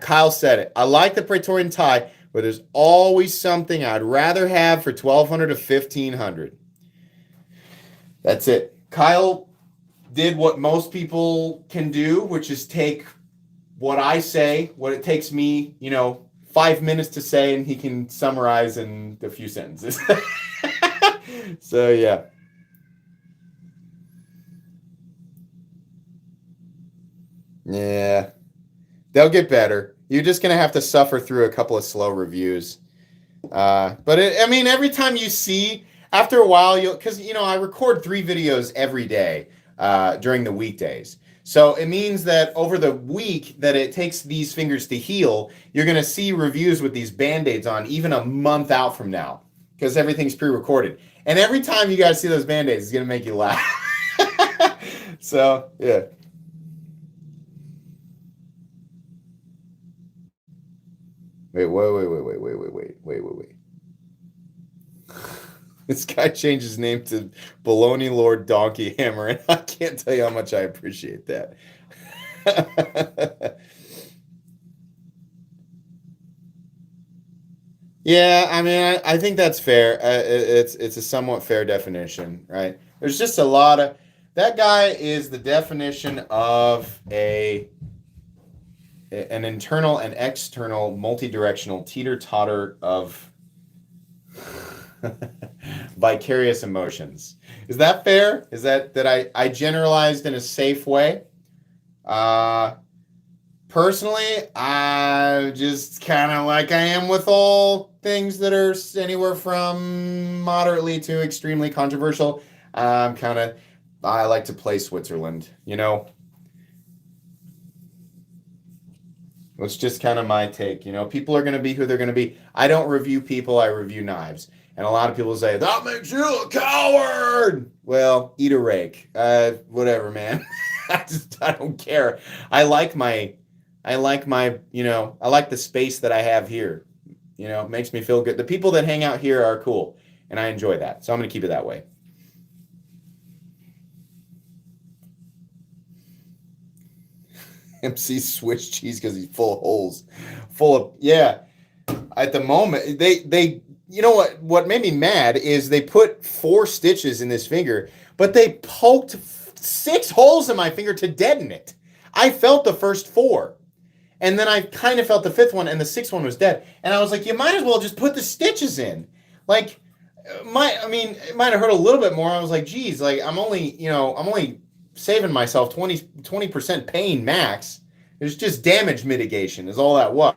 Kyle said it. I like the Praetorian tie, but there's always something I'd rather have for $1,200 to $1,500. That's it. Kyle did what most people can do, which is take what I say, what it takes me, 5 minutes to say, and he can summarize in a few sentences. So, yeah. Yeah. They'll get better. You're just going to have to suffer through a couple of slow reviews. But every time you see, after a while, because I record 3 videos every day during the weekdays. So it means that over the week that it takes these fingers to heal, you're going to see reviews with these Band-Aids on even a month out from now because everything's pre-recorded. And every time you guys see those Band-Aids, it's going to make you laugh. So, yeah. Wait. This guy changed his name to Baloney Lord Donkey Hammer, and I can't tell you how much I appreciate that. Yeah, I mean, I think that's fair. It's a somewhat fair definition, right? There's just a lot of that guy is the definition of an internal and external multi-directional teeter-totter of vicarious emotions. Is that fair? Is that I generalized in a safe way? Uh, Personally, I just kind of like I am with all things that are anywhere from moderately to extremely controversial. Kind of, I like to play Switzerland, you know? It's just kind of my take. You know, people are going to be who they're going to be. I don't review people, I review knives. And a lot of people say, that makes you a coward. Well, eat a rake. Whatever, man. I don't care. I like my, I like the space that I have here. You know, it makes me feel good. The people that hang out here are cool, and I enjoy that. So I'm going to keep it that way. MC Swiss cheese because he's full of holes. Full of, yeah. At the moment, they you know what made me mad is they put 4 stitches in this finger, but they poked 6 holes in my finger to deaden it. I felt the first 4, and then I kind of felt the 5th one, and the 6th one was dead. And I was like, you might as well just put the stitches in. Like, I mean, it might have hurt a little bit more. I was like, geez, like I'm only saving myself 20% pain max. It's just damage mitigation is all that was.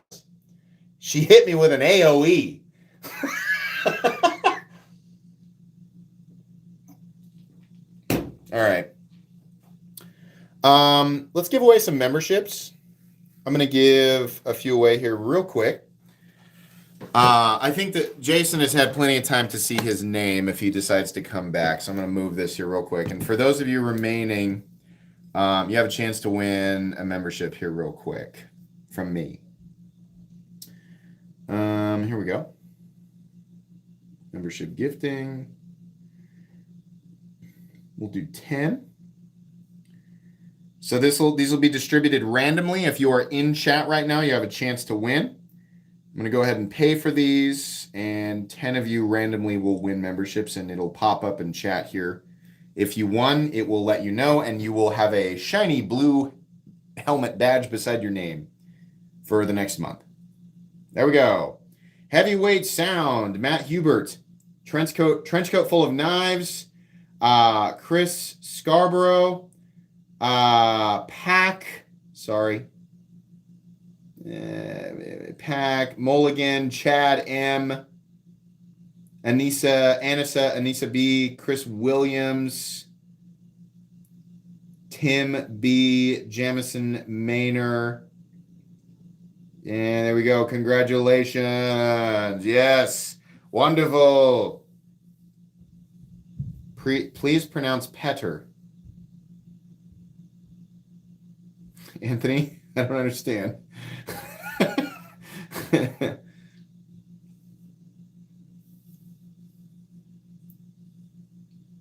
She hit me with an AOE. All right. Let's give away some memberships. I'm going to give a few away here real quick. I think that Jason has had plenty of time to see his name if he decides to come back. So I'm going to move this here real quick. And for those of you remaining, you have a chance to win a membership here real quick from me. Here we go. Membership gifting. We'll do 10. So these will be distributed randomly. If you are in chat right now, you have a chance to win. I'm going to go ahead and pay for these, and 10 of you randomly will win memberships, and it'll pop up in chat here. If you won, it will let you know, and you will have a shiny blue helmet badge beside your name for the next month. There we go. Heavyweight Sound, Matt Hubert. Trench coat full of knives. Chris Scarborough. Pack. Sorry. Pack. Mulligan. Chad M. Anissa B. Chris Williams. Tim B. Jamison Maynor. And there we go. Congratulations. Yes. Wonderful. Please pronounce Petter. Anthony, I don't understand.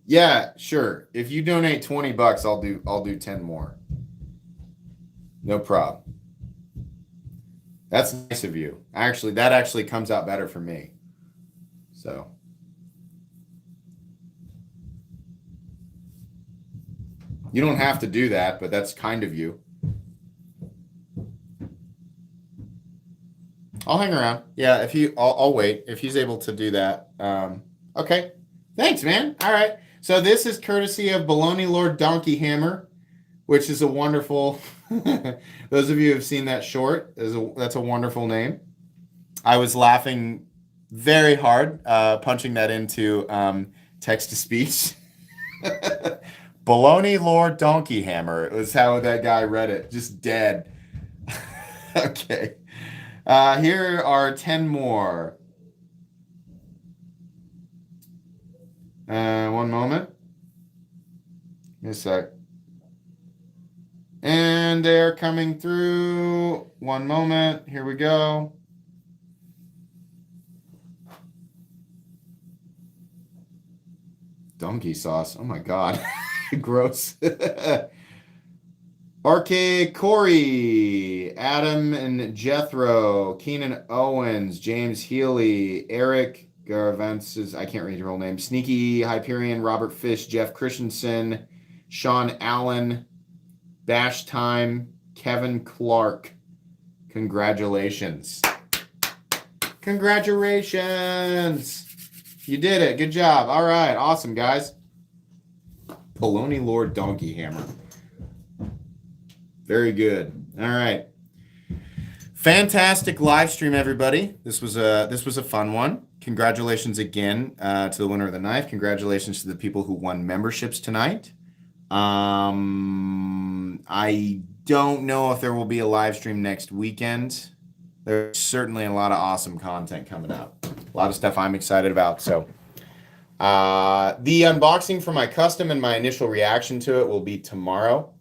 Yeah, sure. If you donate $20, I'll do 10 more. No problem. That's nice of you. Actually, that actually comes out better for me. So you don't have to do that, but that's kind of you. I'll hang around. Yeah, I'll wait if he's able to do that. Okay. Thanks, man. All right. So this is courtesy of Baloney Lord Donkey Hammer, which is a wonderful. Those of you who have seen that short, that's a wonderful name. I was laughing very hard punching that into text to speech. Baloney Lord Donkey Hammer was how that guy read it. Just dead. Okay. Here are 10 more. One moment. Give me a sec. And they're coming through. One moment. Here we go. Donkey sauce. Oh my God. Gross. RK Corey, Adam and Jethro, Keenan Owens, James Healy, Eric Garavences, I can't read your whole name, Sneaky Hyperion, Robert Fish, Jeff Christensen, Sean Allen, Bash Time, Kevin Clark. Congratulations. Congratulations. You did it. Good job. All right. Awesome, guys. Polony Lord Donkey Hammer. Very good. All right. Fantastic live stream, everybody. This was a fun one. Congratulations again to the winner of the knife. Congratulations to the people who won memberships tonight. I don't know if there will be a live stream next weekend. There's certainly a lot of awesome content coming up. A lot of stuff I'm excited about. So the unboxing for my custom and my initial reaction to it will be tomorrow.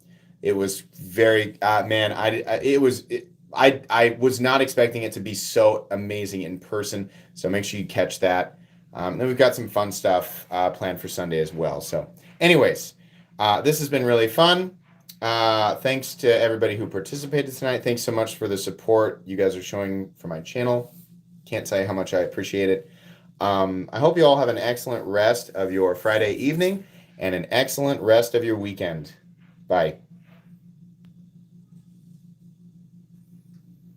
It was very man. I was not expecting it to be so amazing in person. So make sure you catch that. Then we've got some fun stuff planned for Sunday as well. So, anyways, this has been really fun. Thanks to everybody who participated tonight. Thanks so much for the support you guys are showing for my channel. Can't say how much I appreciate it. I hope you all have an excellent rest of your Friday evening and an excellent rest of your weekend. Bye.